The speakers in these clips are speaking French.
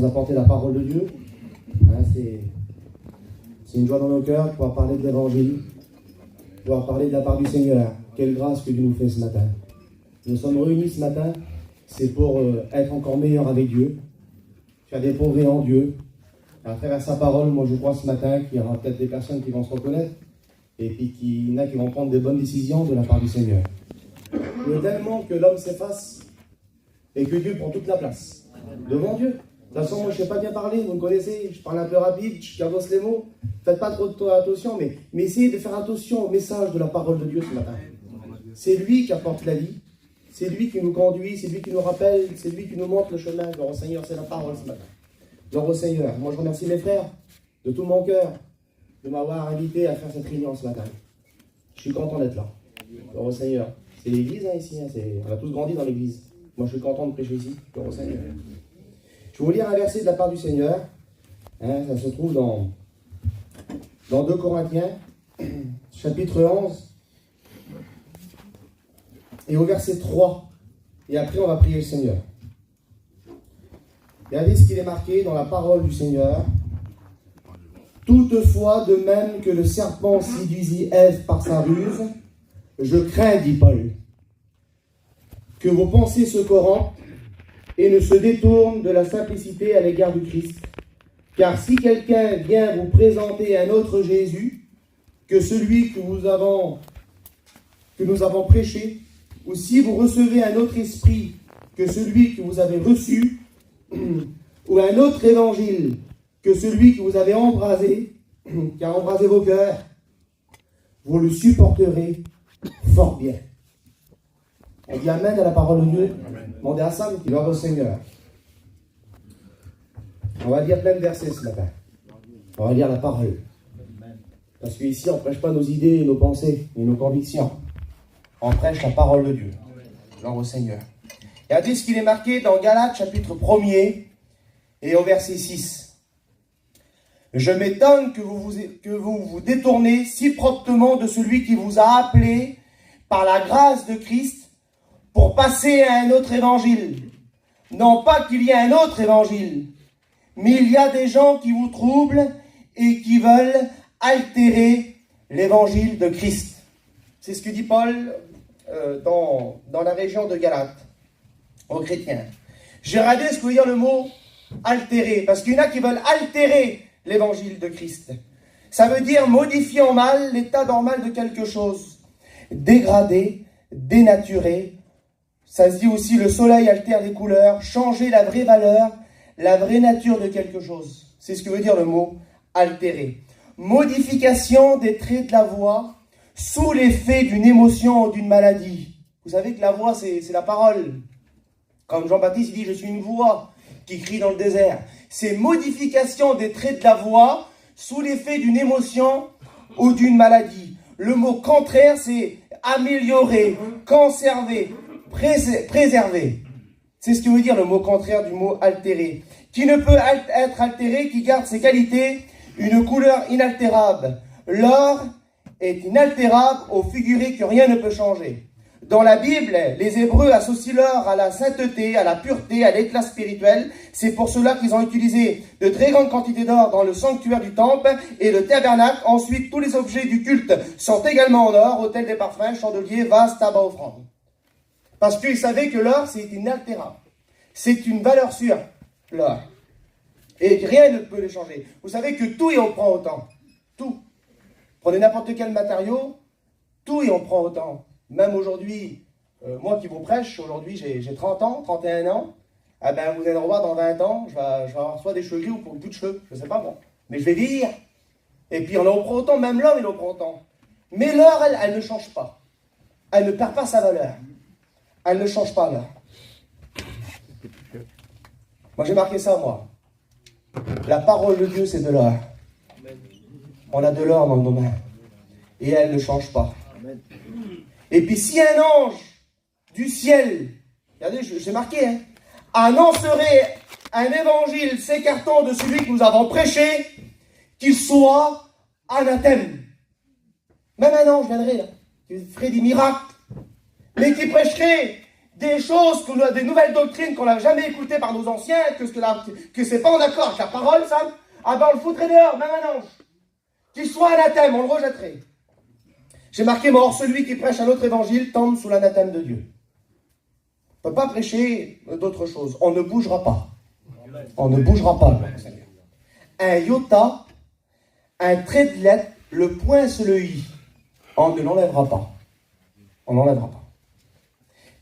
Nous apporter la parole de Dieu. C'est une joie dans nos cœurs de pouvoir parler de l'évangile, de pouvoir parler de la part du Seigneur. Quelle grâce que Dieu nous fait ce matin. Nous sommes réunis ce matin, c'est pour être encore meilleurs avec Dieu, faire des progrès en Dieu. À travers sa parole, moi je crois ce matin qu'il y aura peut-être des personnes qui vont se reconnaître et puis qu'il y en a qui vont prendre des bonnes décisions de la part du Seigneur. Il y a tellement que l'homme s'efface et que Dieu prend toute la place devant Dieu. De toute façon, moi, je ne sais pas bien parler, vous me connaissez, je parle un peu rapide, je carbosse les mots. Faites pas trop attention, mais essayez de faire attention au message de la parole de Dieu ce matin. C'est lui qui apporte la vie, c'est lui qui nous conduit, c'est lui qui nous rappelle, c'est lui qui nous montre le chemin. Gloire au Seigneur, c'est la parole ce matin. Gloire au Seigneur. Moi, je remercie mes frères de tout mon cœur de m'avoir invité à faire cette réunion ce matin. Je suis content d'être là. Gloire au Seigneur. C'est l'église ici, on a tous grandi dans l'église. Moi, je suis content de prêcher ici. Gloire au Seigneur. Je vais vous lire un verset de la part du Seigneur. Ça se trouve dans 2 Corinthiens, chapitre 11, et au verset 3. Et après, on va prier le Seigneur. Regardez ce qu'il est marqué dans la parole du Seigneur. Toutefois, de même que le serpent séduisit Ève par sa ruse, je crains, dit Paul, que vos pensées se corrompent et ne se détournent de la simplicité à l'égard du Christ. Car si quelqu'un vient vous présenter un autre Jésus que celui que nous avons prêché, ou si vous recevez un autre esprit que celui que vous avez reçu, ou un autre évangile que celui que vous avez embrasé, qui a embrasé vos cœurs, vous le supporterez fort bien. On dit Amen à la parole de Dieu. Demandez à Sam qui va au Seigneur. On va lire plein de versets ce matin. On va lire la parole. Parce qu'ici, on ne prêche pas nos idées, nos pensées et nos convictions. On prêche la parole de Dieu. Gloire au Seigneur. Regardez ce qu'il est marqué dans Galates, chapitre 1er, et au verset 6. Je m'étonne que vous vous détournez si promptement de celui qui vous a appelé par la grâce de Christ pour passer à un autre évangile. Non pas qu'il y ait un autre évangile, mais il y a des gens qui vous troublent et qui veulent altérer l'évangile de Christ. C'est ce que dit Paul dans la région de Galate, aux chrétiens. J'ai regardé ce que veut dire le mot altérer, parce qu'il y en a qui veulent altérer l'évangile de Christ. Ça veut dire modifier en mal l'état normal de quelque chose, dégrader, dénaturer. Ça se dit aussi le soleil altère les couleurs, changer la vraie valeur, la vraie nature de quelque chose. C'est ce que veut dire le mot altérer. Modification des traits de la voix sous l'effet d'une émotion ou d'une maladie. Vous savez que la voix, c'est la parole. Comme Jean-Baptiste dit, je suis une voix qui crie dans le désert. C'est modification des traits de la voix sous l'effet d'une émotion ou d'une maladie. Le mot contraire, c'est améliorer, conserver, préserver. C'est ce que veut dire le mot contraire du mot altérer. Qui ne peut être altéré, qui garde ses qualités, une couleur inaltérable. L'or est inaltérable au figuré que rien ne peut changer. Dans la Bible, les Hébreux associent l'or à la sainteté, à la pureté, à l'éclat spirituel. C'est pour cela qu'ils ont utilisé de très grandes quantités d'or dans le sanctuaire du temple et le tabernacle. Ensuite, tous les objets du culte sont également en or, autel des parfums, chandeliers, vases, tabac, offrandes. Parce qu'ils savaient que l'or, c'est inaltérable. C'est une valeur sûre, l'or. Et rien ne peut le changer. Vous savez que tout et on prend autant. Tout. Prenez n'importe quel matériau, tout et on prend autant. Même aujourd'hui, moi qui vous prêche, aujourd'hui j'ai 30 ans, 31 ans. Ah ben, vous allez revoir dans 20 ans, je vais avoir soit des cheveux gris ou plus de cheveux, je ne sais pas moi. Mais je vais vieillir. Et puis on en prend autant, même l'homme il en prend autant. Mais l'or, elle ne change pas. Elle ne perd pas sa valeur. Elle ne change pas l'or. Moi j'ai marqué ça moi. La parole de Dieu c'est de l'or. On a de l'or dans nos mains. Et elle ne change pas. Et puis si un ange du ciel, regardez, j'ai marqué, annoncerait un évangile s'écartant de celui que nous avons prêché, qu'il soit anathème. Même un ange viendrait là, qui ferait des miracles, mais qui prêcherait des choses, des nouvelles doctrines qu'on n'a jamais écoutées par nos anciens, que c'est pas en accord avec la parole, ça, ah ben on le foutrait dehors, même un ange. Qu'il soit anathème, on le rejetterait. J'ai marqué, or celui qui prêche un autre évangile tombe sous l'anathème de Dieu. On ne peut pas prêcher d'autre chose. On ne bougera pas. On ne bougera pas, Seigneur. Un iota, un trait de lettre, le point sur le i. On ne l'enlèvera pas. On n'enlèvera pas.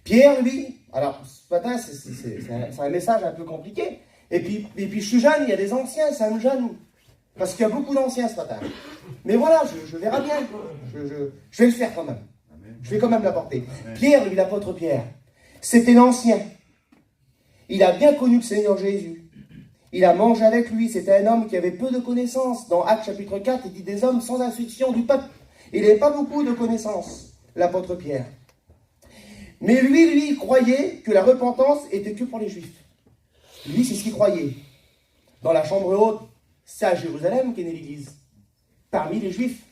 Pierre, lui, alors ce matin, c'est un message un peu compliqué. Et puis je suis jeune, il y a des anciens, c'est un jeune. Parce qu'il y a beaucoup d'anciens ce matin. Mais voilà, je verrai bien. Je vais le faire quand même. Je vais quand même l'apporter. Pierre, lui, l'apôtre Pierre, c'était l'ancien. Il a bien connu le Seigneur Jésus. Il a mangé avec lui. C'était un homme qui avait peu de connaissances. Dans Actes chapitre 4, il dit des hommes sans instruction du peuple. Il n'avait pas beaucoup de connaissances, l'apôtre Pierre. Mais lui, il croyait que la repentance était que pour les Juifs. Lui, c'est ce qu'il croyait. Dans la chambre haute, c'est à Jérusalem qu'est née l'Église, parmi les Juifs.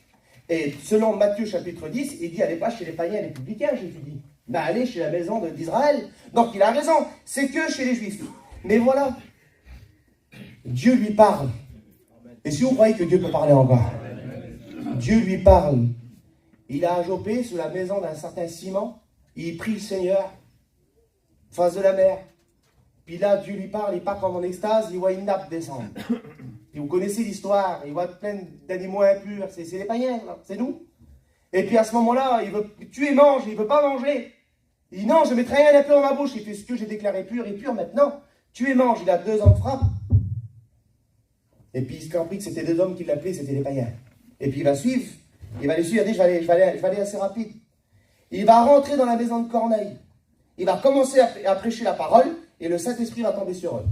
Et selon Matthieu chapitre 10, il dit, allez pas chez les païens et les publicains, Jésus dit. Ben allez chez la maison d'Israël. Donc il a raison, c'est que chez les Juifs. Mais voilà, Dieu lui parle. Et si vous croyez que Dieu peut parler encore, Dieu lui parle. Il a à Joppé, sous la maison d'un certain Simon, il prie le Seigneur, face de la mer. Puis là, Dieu lui parle, il part comme en extase, il voit une nappe descendre. Et vous connaissez l'histoire, il voit plein d'animaux impurs, c'est les païens, c'est nous. Et puis à ce moment-là, il veut tuer, mange, il ne veut pas manger. Il dit non, je ne mettrai rien d'impur dans ma bouche, il fait ce que j'ai déclaré pur et pur maintenant. Tuer, mange, il a 2 ans de frappe. Et puis il se compris que c'était 2 hommes qui l'appelaient, c'était les païens. Et puis il va suivre, il va les suivre, il va dire je vais aller assez rapide. Il va rentrer dans la maison de Corneille. Il va commencer à prêcher la parole et le Saint-Esprit va tomber sur eux.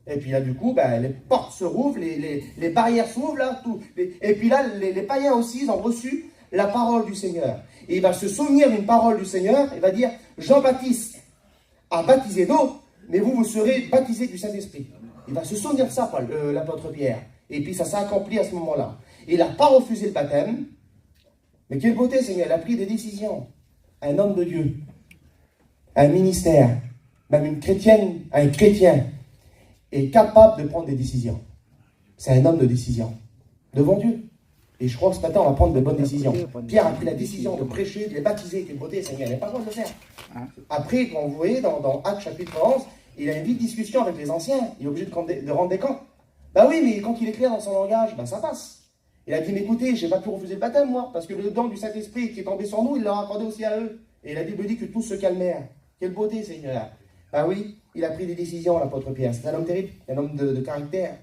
Et puis là, du coup, les portes se rouvrent, les barrières s'ouvrent, là, tout. Et puis là, les païens aussi, ils ont reçu la parole du Seigneur. Et il va se souvenir d'une parole du Seigneur, il va dire, Jean-Baptiste a baptisé d'eau, mais vous serez baptisés du Saint-Esprit. Il va se souvenir de ça, l'apôtre Pierre. Et puis ça s'est accompli à ce moment-là. Il n'a pas refusé le baptême, mais quelle beauté, Seigneur, il a pris des décisions. Un homme de Dieu, un ministère, même une chrétienne, un chrétien, est capable de prendre des décisions. C'est un homme de décision, devant Dieu. Et je crois que ce matin, on va prendre de bonnes décisions. Pierre a pris la décision de prêcher, de les baptiser, quelle beauté, Seigneur, il n'a pas le droit de le faire. Après, quand vous voyez, dans Actes chapitre 11, il a une vite discussion avec les anciens, il est obligé de rendre des comptes. Ben oui, mais quand il est clair dans son langage, ça passe. Il a dit, mais écoutez, j'ai pas pu refuser le baptême, moi, parce que le don du Saint-Esprit qui est tombé sur nous, il l'a accordé aussi à eux. Et la Bible dit que tous se calmèrent. Quelle beauté, Seigneur. Ah oui, il a pris des décisions, l'apôtre Pierre. C'est un homme terrible, un homme de caractère.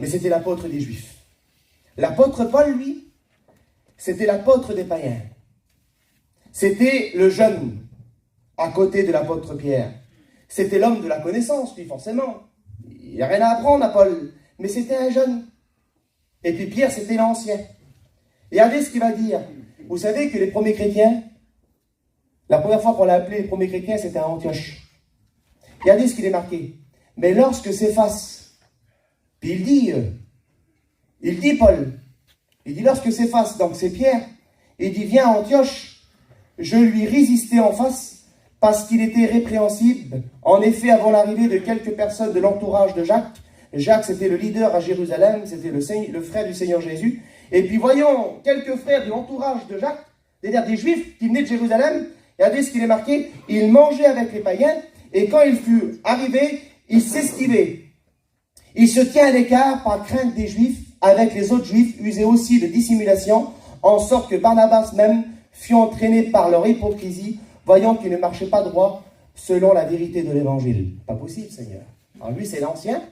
Mais c'était l'apôtre des Juifs. L'apôtre Paul, lui, c'était l'apôtre des païens. C'était le jeune, à côté de l'apôtre Pierre. C'était l'homme de la connaissance, lui, forcément. Il n'y a rien à apprendre à Paul. Mais c'était un jeune. Et puis Pierre, c'était l'ancien. Et regardez ce qu'il va dire. Vous savez que les premiers chrétiens, la première fois qu'on l'a appelé les premiers chrétiens, c'était à Antioche. Regardez ce qu'il est marqué. Mais lorsque s'efface, puis il dit Paul, il dit lorsque s'efface, donc c'est Pierre, il dit viens à Antioche, je lui résistais en face parce qu'il était répréhensible. En effet, avant l'arrivée de quelques personnes de l'entourage de Jacques, Jacques c'était le leader à Jérusalem, c'était le frère du Seigneur Jésus, et puis voyons quelques frères de l'entourage de Jacques, c'est-à-dire des Juifs qui venaient de Jérusalem. Regardez ce qu'il est marqué, il mangeait avec les païens, et quand il fut arrivé, il s'esquivait. Il se tient à l'écart par crainte des Juifs, avec les autres Juifs, usés aussi de dissimulation, en sorte que Barnabas même fut entraîné par leur hypocrisie, voyant qu'il ne marchait pas droit selon la vérité de l'Évangile. Pas possible, Seigneur. Alors lui, c'est l'ancien.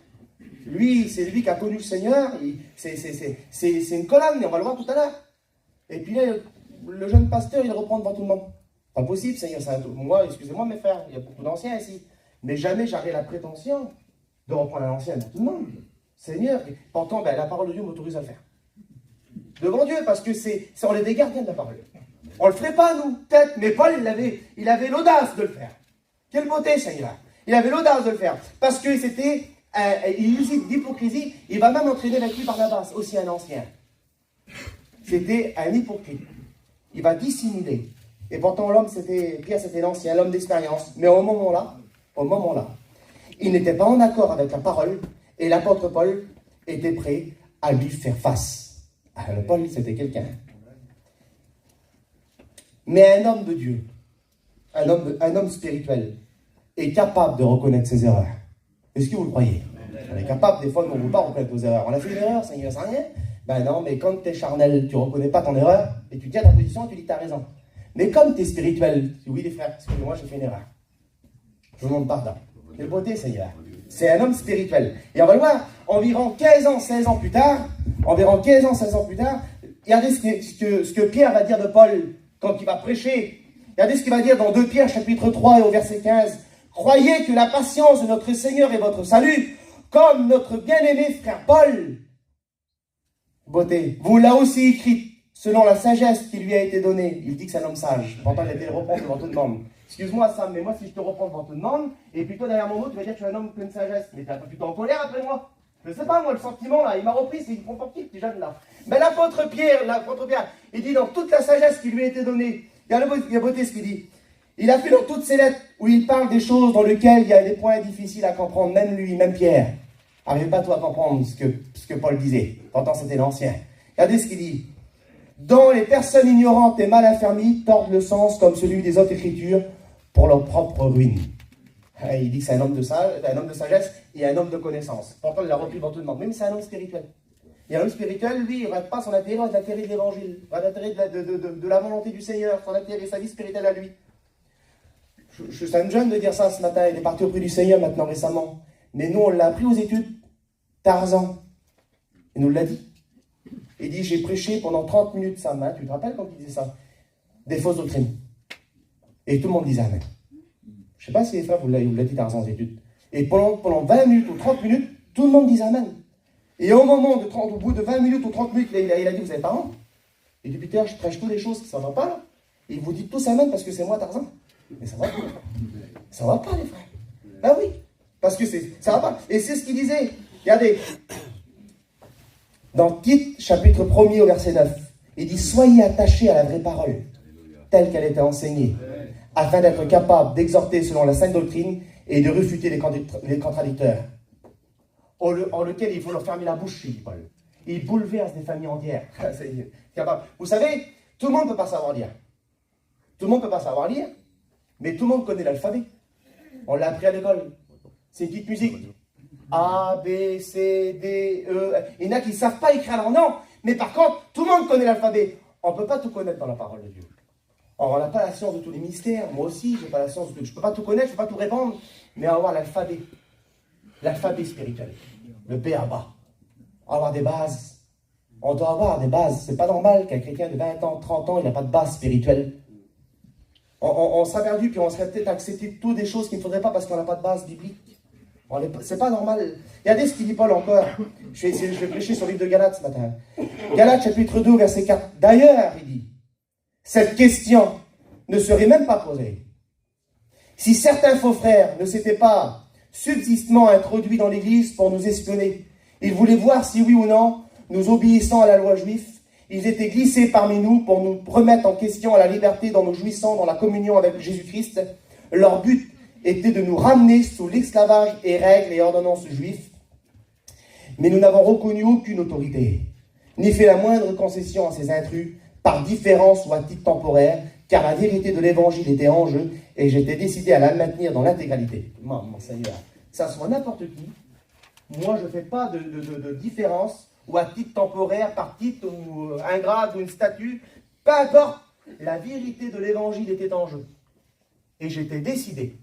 Lui, c'est lui qui a connu le Seigneur. C'est une colonne, et on va le voir tout à l'heure. Et puis là, le jeune pasteur, il reprend devant tout le monde. Pas possible, Seigneur. Moi, excusez-moi, mes frères, il y a beaucoup d'anciens ici. Mais jamais j'aurais la prétention de reprendre un ancien devant tout le monde. Seigneur, pourtant, la parole de Dieu m'autorise à le faire. Devant Dieu, parce que on est des gardiens de la parole. On ne le ferait pas, nous, peut-être, mais Paul, il avait l'audace de le faire. Quelle beauté, Seigneur. Il avait l'audace de le faire. Parce que c'était, il usait d'hypocrisie. Il va même entraîner avec lui Barnabas, aussi un ancien. C'était un hypocrite. Il va dissimuler. Et pourtant, Pierre, c'était l'ancien, l'homme d'expérience. Mais au moment-là, il n'était pas en accord avec la parole, et l'apôtre Paul était prêt à lui faire face. Alors, Paul, c'était quelqu'un. Mais un homme de Dieu, un homme spirituel, est capable de reconnaître ses erreurs. Est-ce que vous le croyez? On est capable, des fois, on ne veut pas reconnaître nos erreurs. On a fait une erreur, Seigneur, c'est rien. Ben non, mais quand tu es charnel, tu ne reconnais pas ton erreur, et tu tiens ta position et tu dis que tu as raison. Mais comme tu es spirituel, tu dis oui les frères, excusez-moi, j'ai fait une erreur. Je vous demande pardon. Quelle beauté, Seigneur. C'est un homme spirituel. Et on va le voir, environ 15 ans, 16 ans plus tard, regardez ce que Pierre va dire de Paul quand il va prêcher. Regardez ce qu'il va dire dans 2 Pierre, chapitre 3 et au verset 15. Croyez que la patience de notre Seigneur est votre salut, comme notre bien-aimé frère Paul, beauté, vous l'a aussi écrit selon la sagesse qui lui a été donnée. Il dit que c'est un homme sage. Pourtant, il a été le reprendre devant tout le monde. Excuse-moi, Sam, mais moi, si je te reprends devant tout le monde, et puis toi, derrière mon mot, tu vas dire que je suis un homme plein de sagesse. Mais t'es un peu plutôt en colère après moi. Je sais pas, moi, le sentiment, là, il m'a repris, c'est pour qui, petit jeune, là. Mais l'apôtre Pierre, il dit dans toute la sagesse qui lui a été donnée, il y a beauté ce qu'il dit. Il a fait dans toutes ses lettres où il parle des choses dans lesquelles il y a des points difficiles à comprendre, même lui, même Pierre. N'arrive pas toi à comprendre ce que Paul disait. Pourtant, c'était l'ancien. Regardez ce qu'il dit. Dont les personnes ignorantes et mal affermies tordent le sens comme celui des autres écritures pour leur propre ruine. Il dit que c'est un homme de sagesse et un homme de connaissance. Pourtant, il l'a repris devant tout le monde. Même c'est un homme spirituel. Et un homme spirituel, lui, il ne rate pas son intérêt, l'intérêt de l'évangile, l'intérêt de la volonté du Seigneur, son intérêt, sa vie spirituelle à lui. Je suis un jeune de dire ça ce matin. Il est parti auprès du Seigneur maintenant récemment. Mais nous, on l'a appris aux études. Tarzan. Il nous l'a dit. Il dit, j'ai prêché pendant 30 minutes ça. Hein, tu te rappelles quand il disait ça? Des fausses doctrines. Et tout le monde disait Amen. Je ne sais pas si les frères vous l'avez dit Tarzan aux études. Et pendant 20 minutes ou 30 minutes, tout le monde disait Amen. Et au bout de 20 minutes ou 30 minutes, il a dit, vous n'avez pas honte? Et depuis tard, je prêche toutes les choses qui ne s'en vont pas là. Et vous dites tous Amen parce que c'est moi Tarzan. Mais ça va pas. Ça va pas les frères. Ben oui. Parce que ça va pas. Et c'est ce qu'il disait. Regardez. Dans Tite, chapitre 1er au verset 9, il dit « Soyez attachés à la vraie parole, telle qu'elle était enseignée, afin d'être capable d'exhorter selon la sainte doctrine et de refuter les contradicteurs, en lequel il faut leur fermer la bouche, dit Paul. Il bouleverse des familles entières. Vous savez, tout le monde ne peut pas savoir lire. Tout le monde ne peut pas savoir lire, mais tout le monde connaît l'alphabet. On l'a appris à l'école. C'est une petite musique. A, B, C, D, E. Il y en a qui ne savent pas écrire leur nom. Mais par contre, tout le monde connaît l'alphabet. On ne peut pas tout connaître dans la parole de Dieu. Or, on n'a pas la science de tous les mystères. Moi aussi, je n'ai pas la science de tout. Je ne peux pas tout connaître, je ne peux pas tout répondre. Mais avoir l'alphabet. L'alphabet spirituel. Le B.A.B.A. Avoir des bases. On doit avoir des bases. C'est pas normal qu'un chrétien de 20 ans, 30 ans, il n'a pas de base spirituelle. On serait perdu, puis on serait peut-être accepté toutes des choses qu'il ne faudrait pas parce qu'on n'a pas de base biblique. C'est pas normal. Regardez ce qu'il dit Paul encore. Je vais prêcher sur le livre de Galates ce matin. Galates chapitre 2, verset 4. D'ailleurs, il dit, cette question ne serait même pas posée. Si certains faux frères ne s'étaient pas subsistement introduits dans l'Église pour nous espionner, ils voulaient voir si oui ou non, nous obéissant à la loi juive, ils étaient glissés parmi nous pour nous remettre en question à la liberté dont nous jouissons dans la communion avec Jésus-Christ. Leur but était de nous ramener sous l'esclavage et règles et ordonnances juifs. Mais nous n'avons reconnu aucune autorité, ni fait la moindre concession à ces intrus, par différence ou à titre temporaire, car la vérité de l'évangile était en jeu, et j'étais décidé à la maintenir dans l'intégralité. Mon Seigneur, que ça soit n'importe qui, moi je ne fais pas de différence, ou à titre temporaire, par titre, ou un grade, ou une statue, peu importe, la vérité de l'évangile était en jeu. Et j'étais décidé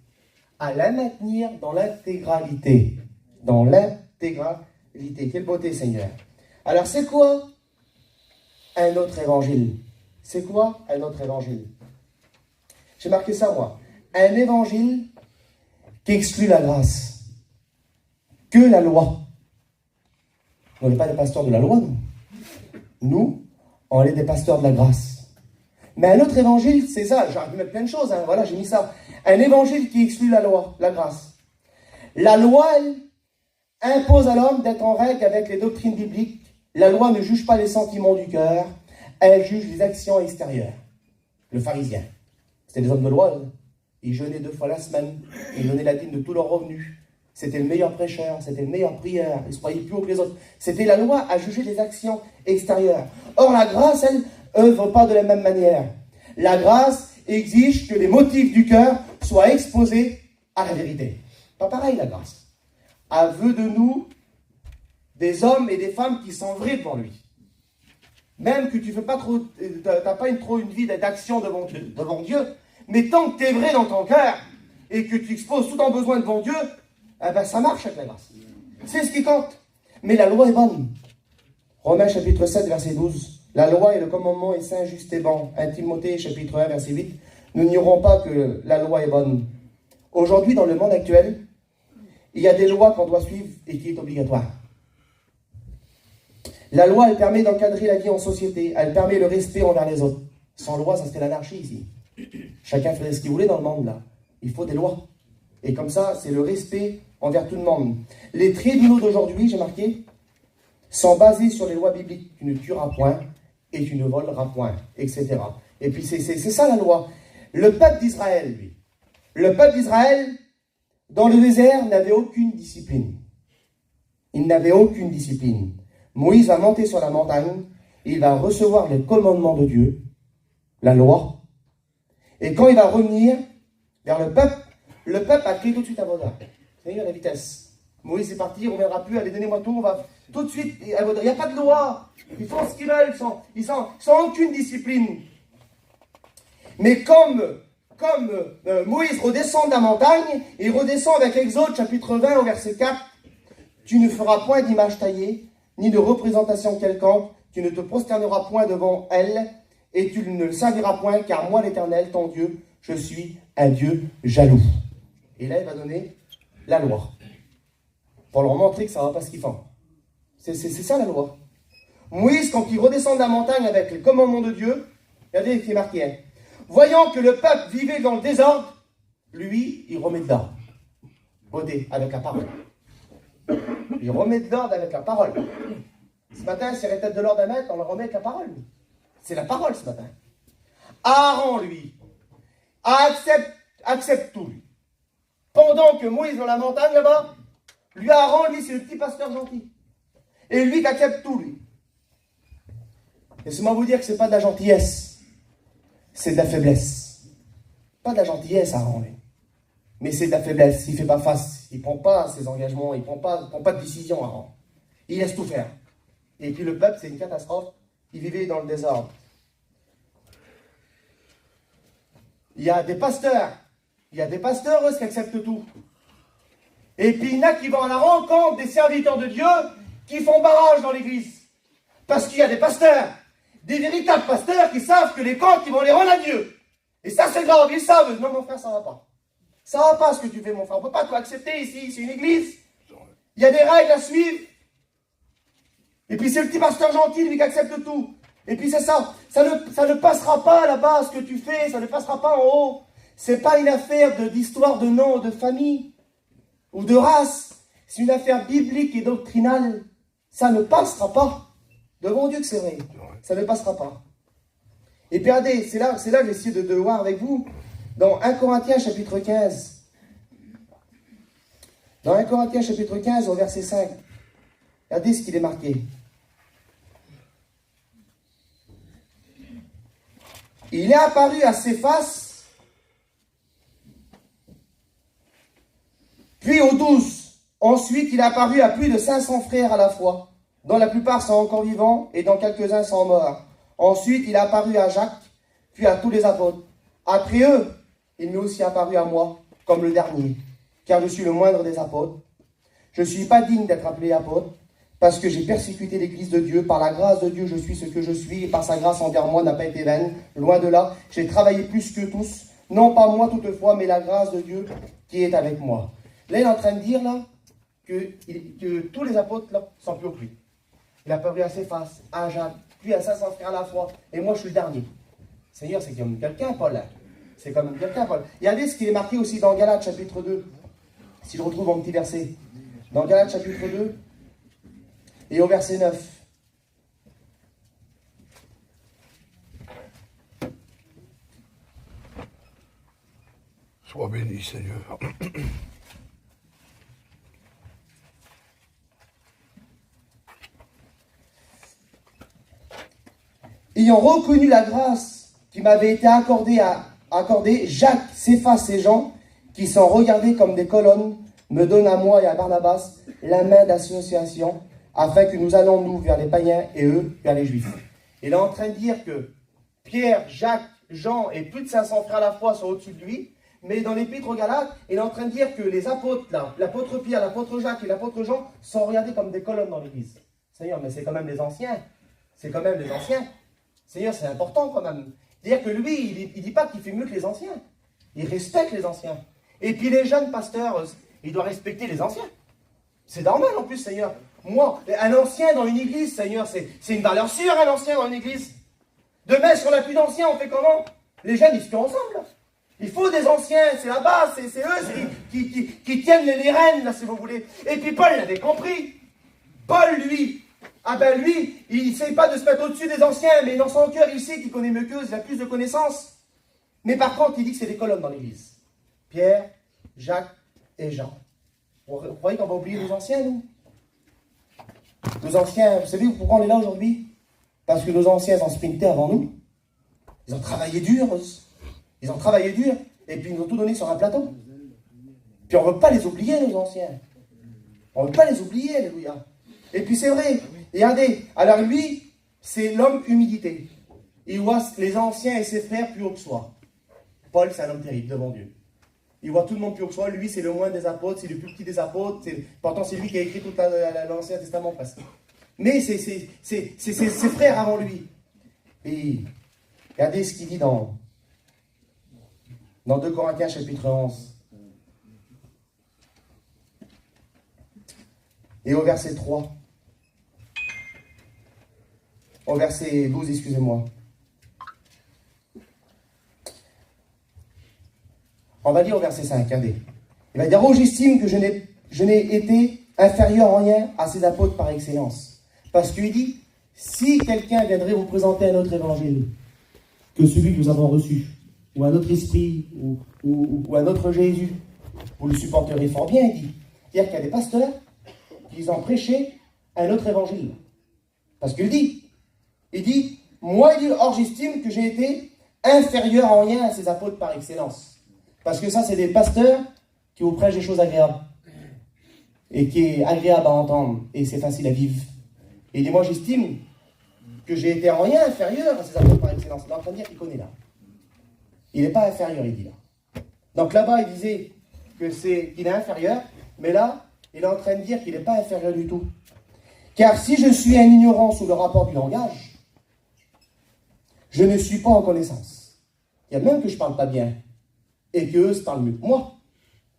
à la maintenir dans l'intégralité. Dans l'intégralité. Quelle beauté, Seigneur. Alors, c'est quoi un autre évangile? C'est quoi un autre évangile? J'ai marqué ça, moi. Un évangile qui exclut la grâce. Que la loi. On n'est pas des pasteurs de la loi, nous. Nous, on est des pasteurs de la grâce. Mais un autre évangile, c'est ça. J'aurais pu mettre plein de choses. Hein. Voilà, j'ai mis ça. Un évangile qui exclut la loi, la grâce. La loi, elle, impose à l'homme d'être en règle avec les doctrines bibliques. La loi ne juge pas les sentiments du cœur. Elle juge les actions extérieures. Le pharisien. C'était des hommes de loi. Ils jeûnaient 2 fois la semaine. Ils donnaient la dîme de tous leurs revenus. C'était le meilleur prêcheur. C'était le meilleur prieur. Ils se croyaient plus haut que les autres. C'était la loi à juger les actions extérieures. Or, la grâce, elle, œuvre pas de la même manière. La grâce exige que les motifs du cœur soient exposés à la vérité. Pas pareil, la grâce. Aveu de nous des hommes et des femmes qui sont vrais devant lui. Même que tu fais pas trop, t'as pas une vie d'action devant Dieu, mais tant que tu es vrai dans ton cœur et que tu exposes tout ton besoin devant Dieu, eh ben ça marche avec la grâce. C'est ce qui compte. Mais la loi est bonne. Romains chapitre 7, verset 12. La loi et le commandement est saint, juste et bon. 1 Timothée chapitre 1, verset 8. Nous n'ignorons pas que la loi est bonne. Aujourd'hui, dans le monde actuel, il y a des lois qu'on doit suivre et qui est obligatoire. La loi, elle permet d'encadrer la vie en société. Elle permet le respect envers les autres. Sans loi, ça serait l'anarchie ici. Chacun faisait ce qu'il voulait dans le monde, là. Il faut des lois. Et comme ça, c'est le respect envers tout le monde. Les tribunaux d'aujourd'hui, j'ai marqué, sont basés sur les lois bibliques. Tu ne tueras point et tu ne voleras point, etc. Et puis c'est ça la loi. Le peuple d'Israël, lui. Le peuple d'Israël, dans le désert, n'avait aucune discipline. Il n'avait aucune discipline. Moïse va monter sur la montagne, il va recevoir les commandements de Dieu, la loi, et quand il va revenir vers le peuple a crié tout de suite à Vaudin. Seigneur, la vitesse. Moïse est parti, on ne reviendra plus, allez, donnez-moi tout, on va tout de suite à Vaudin. Il n'y a pas de loi, ils font ce qu'ils veulent, ils sont aucune discipline. Mais comme Moïse redescend de la montagne, il redescend avec Exode chapitre 20 au verset 4, tu ne feras point d'image taillée, ni de représentation quelconque, tu ne te prosterneras point devant elle, et tu ne le serviras point, car moi l'Éternel, ton Dieu, je suis un Dieu jaloux. Et là, il va donner la loi, pour leur montrer que ça ne va pas ce qu'ils font. C'est ça la loi. Moïse, quand il redescend de la montagne avec les commandements de Dieu, regardez ce qui est marqué, hein. Voyant que le peuple vivait dans le désordre, lui, il remet de l'ordre. Côté, avec la parole. Il remet de l'ordre avec la parole. Ce matin, s'il y avait peut-être de l'ordre à mettre, on le remet avec la parole. C'est la parole ce matin. Aaron, lui, accepte tout. Lui. Pendant que Moïse dans la montagne là-bas, lui, Aaron, lui, c'est le petit pasteur gentil. Et lui qui accepte tout, lui. Laissez-moi vous dire que ce n'est pas de la gentillesse, c'est de la faiblesse. Pas de la gentillesse, Aaron, lui. Mais c'est de la faiblesse. Il ne fait pas face. Il ne prend pas ses engagements. Il ne prend pas de décision, Aaron. Il laisse tout faire. Et puis le peuple, c'est une catastrophe. Il vivait dans le désordre. Il y a des pasteurs. Il y a des pasteurs, eux, qui acceptent tout. Et puis il y en a qui vont à la rencontre des serviteurs de Dieu qui font barrage dans l'église. Parce qu'il y a des pasteurs. Des véritables pasteurs qui savent que les comptes, ils vont les rendre à Dieu. Et ça, c'est grave. Ils savent. Non, mon frère, ça ne va pas. Ça ne va pas ce que tu fais, mon frère. On ne peut pas tout accepter ici. C'est une église. Il y a des règles à suivre. Et puis c'est le petit pasteur gentil, lui, qui accepte tout. Et puis c'est ça. Ça ne passera pas là-bas, ce que tu fais. Ça ne passera pas en haut. Ce n'est pas une affaire d'histoire de nom, de famille ou de race. C'est une affaire biblique et doctrinale. Ça ne passera pas. Devant Dieu que c'est vrai. Ça ne passera pas. Et puis regardez, c'est là que j'ai essayé de voir avec vous. Dans 1 Corinthiens chapitre 15. Dans 1 Corinthiens chapitre 15 au verset 5. Regardez ce qu'il est marqué. Il est apparu à Céphas, puis aux 12. Ensuite, il est apparu à plus de 500 frères à la fois, dont la plupart sont encore vivants et dont quelques-uns sont morts. Ensuite, il est apparu à Jacques, puis à tous les apôtres. Après eux, il m'est aussi apparu à moi, comme le dernier, car je suis le moindre des apôtres. Je ne suis pas digne d'être appelé apôtre, parce que j'ai persécuté l'Église de Dieu. Par la grâce de Dieu, je suis ce que je suis, et par sa grâce envers moi n'a pas été vaine. Loin de là, j'ai travaillé plus que tous, non pas moi toutefois, mais la grâce de Dieu qui est avec moi. Là, il est en train de dire là, que tous les apôtres là, sont plus haut que lui. Il a apparu à Céphas, à Jacques, puis à 500 frères à la fois, et moi je suis le dernier. Seigneur, c'est comme quelqu'un, Paul. Là. C'est comme quelqu'un, Paul. Regardez ce qui est marqué aussi dans Galates chapitre 2, si je retrouve mon petit verset. Dans Galates chapitre 2, et au verset 9. Sois béni, Seigneur. Ayant reconnu la grâce qui m'avait été accordée, Jacques, Céphas et Jean, qui sont regardés comme des colonnes, me donnent à moi et à Barnabas la main d'association, afin que nous allons nous vers les païens et eux vers les juifs. Il est en train de dire que Pierre, Jacques, Jean et plus de 500 frères à la foi sont au-dessus de lui, mais dans l'épître aux Galates, il est en train de dire que les apôtres, là, l'apôtre Pierre, l'apôtre Jacques et l'apôtre Jean, sont regardés comme des colonnes dans l'église. Seigneur, mais c'est quand même les anciens. C'est quand même les anciens. Seigneur, c'est important quand même. C'est-à-dire que lui, il ne dit pas qu'il fait mieux que les anciens. Il respecte les anciens. Et puis les jeunes pasteurs, il doit respecter les anciens. C'est normal en plus, Seigneur. Moi, un ancien dans une église, Seigneur, c'est une valeur sûre, un ancien dans une église. Demain, si on n'a plus d'anciens, on fait comment? Les jeunes, ils se font ensemble. Il faut des anciens, c'est la base, c'est eux qui tiennent les rênes, là, si vous voulez. Et puis Paul l'avait compris. Paul, lui, il ne sait pas de se mettre au-dessus des anciens, mais dans son cœur, il sait qu'il connaît mieux qu'eux, il a plus de connaissances. Mais par contre, il dit que c'est des colonnes dans l'église. Pierre, Jacques et Jean. Vous croyez qu'on va oublier nos anciens, nous? Nos anciens, vous savez pourquoi on est là aujourd'hui? Parce que nos anciens ont sprinté avant nous. Ils ont travaillé dur. Ils ont travaillé dur. Et puis ils nous ont tout donné sur un plateau. Puis on ne veut pas les oublier, nos anciens. On ne veut pas les oublier, alléluia. Et puis c'est vrai. Regardez. Alors lui, c'est l'homme humilité. Il voit les anciens et ses frères plus haut que soi. Paul, c'est un homme terrible devant Dieu. Il voit tout le monde plus haut que soi. Lui, c'est le moins des apôtres. C'est le plus petit des apôtres. Pourtant, c'est lui qui a écrit tout l'Ancien Testament presque. Mais c'est ses frères avant lui. Et regardez ce qu'il dit dans 2 Corinthiens chapitre 11. Et au verset 3. Au verset 12, excusez-moi. On va dire au verset 5, regardez. Il va dire, oh, j'estime que je n'ai été inférieur en rien à ces apôtres par excellence. Parce qu'il dit, si quelqu'un viendrait vous présenter un autre évangile que celui que nous avons reçu, ou un autre esprit, ou un autre Jésus, vous le supporterez fort bien, il dit. C'est-à-dire qu'il y a des pasteurs qui ont prêché un autre évangile. Parce qu'il dit, moi, il dit, or j'estime que j'ai été inférieur en rien à ces apôtres par excellence. Parce que ça, c'est des pasteurs qui vous prêchent des choses agréables. Et qui est agréable à entendre. Et c'est facile à vivre. Et il dit, moi, j'estime que j'ai été en rien inférieur à ces apôtres par excellence. Il est en train de dire qu'il connaît là. Il n'est pas inférieur, il dit là. Donc là-bas, il disait qu'il est inférieur. Mais là, il est en train de dire qu'il n'est pas inférieur du tout. Car si je suis un ignorant sous le rapport du langage, je ne suis pas en connaissance. Il y a même que je ne parle pas bien. Et qu'eux se parlent mieux que moi.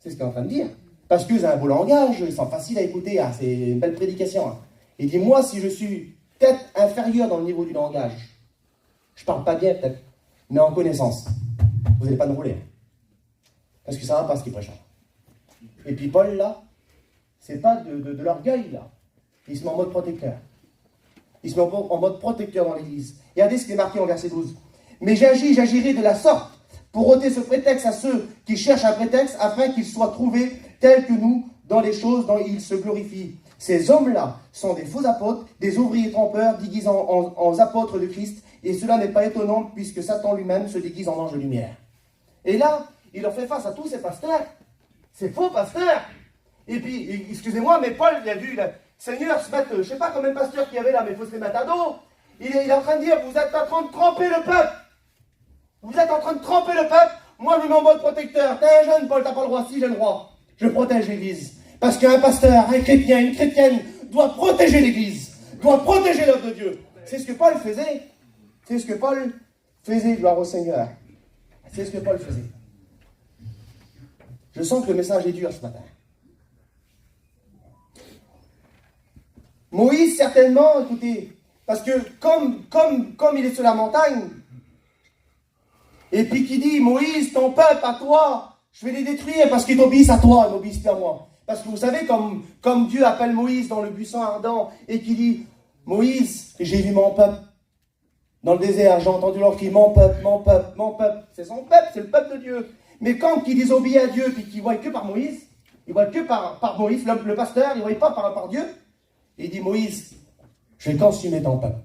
C'est ce qu'il est en train de dire. Parce qu'eux ont un beau langage, ils sont faciles à écouter. Ah, c'est une belle prédication. Hein. Il dit, moi, si je suis peut-être inférieur dans le niveau du langage, je ne parle pas bien peut-être, mais en connaissance, vous n'allez pas nous rouler. Hein. Parce que ça ne va pas ce qu'il prêche. Et puis Paul, là, c'est pas de l'orgueil, là. Il se met en mode protecteur. Il se met en mode protecteur dans l'église. Regardez ce qui est marqué en verset 12. Mais j'agirai de la sorte pour ôter ce prétexte à ceux qui cherchent un prétexte afin qu'ils soient trouvés tels que nous dans les choses dont ils se glorifient. Ces hommes-là sont des faux apôtres, des ouvriers trompeurs déguisés en apôtres de Christ, et cela n'est pas étonnant puisque Satan lui-même se déguise en ange de lumière. Et là, il leur fait face à tous ces pasteurs, ces faux pasteurs. Et puis, excusez-moi, mais Paul, il a vu le Seigneur se mettre, je ne sais pas combien de pasteurs qu'il y avait là, mais il faut se les mettre à dos. Il est en train de dire, vous êtes en train de tromper le peuple. Vous êtes en train de tromper le peuple. Moi, je me mets en mode protecteur. T'es un jeune, Paul, t'as pas le droit. Si, j'ai le droit. Je protège l'église. Parce qu'un pasteur, un chrétien, une chrétienne doit protéger l'église. Doit protéger l'œuvre de Dieu. C'est ce que Paul faisait. C'est ce que Paul faisait, gloire au Seigneur. C'est ce que Paul faisait. Je sens que le message est dur ce matin. Moïse, certainement, écoutez, parce que comme il est sur la montagne, et puis qui dit, Moïse, ton peuple, à toi, je vais les détruire parce qu'ils t'obéissent à toi, ils n'obéissent pas à moi. Parce que vous savez, comme Dieu appelle Moïse dans le buisson ardent, et qui dit, Moïse, j'ai vu mon peuple dans le désert, j'ai entendu leur cri, mon peuple, mon peuple, mon peuple. C'est son peuple, c'est le peuple de Dieu. Mais quand il désobéit à Dieu, puis qu'il ne voit que par Moïse, il voit que par Moïse, le pasteur, il ne voit pas par Dieu, et il dit, Moïse, je vais consumer ton peuple.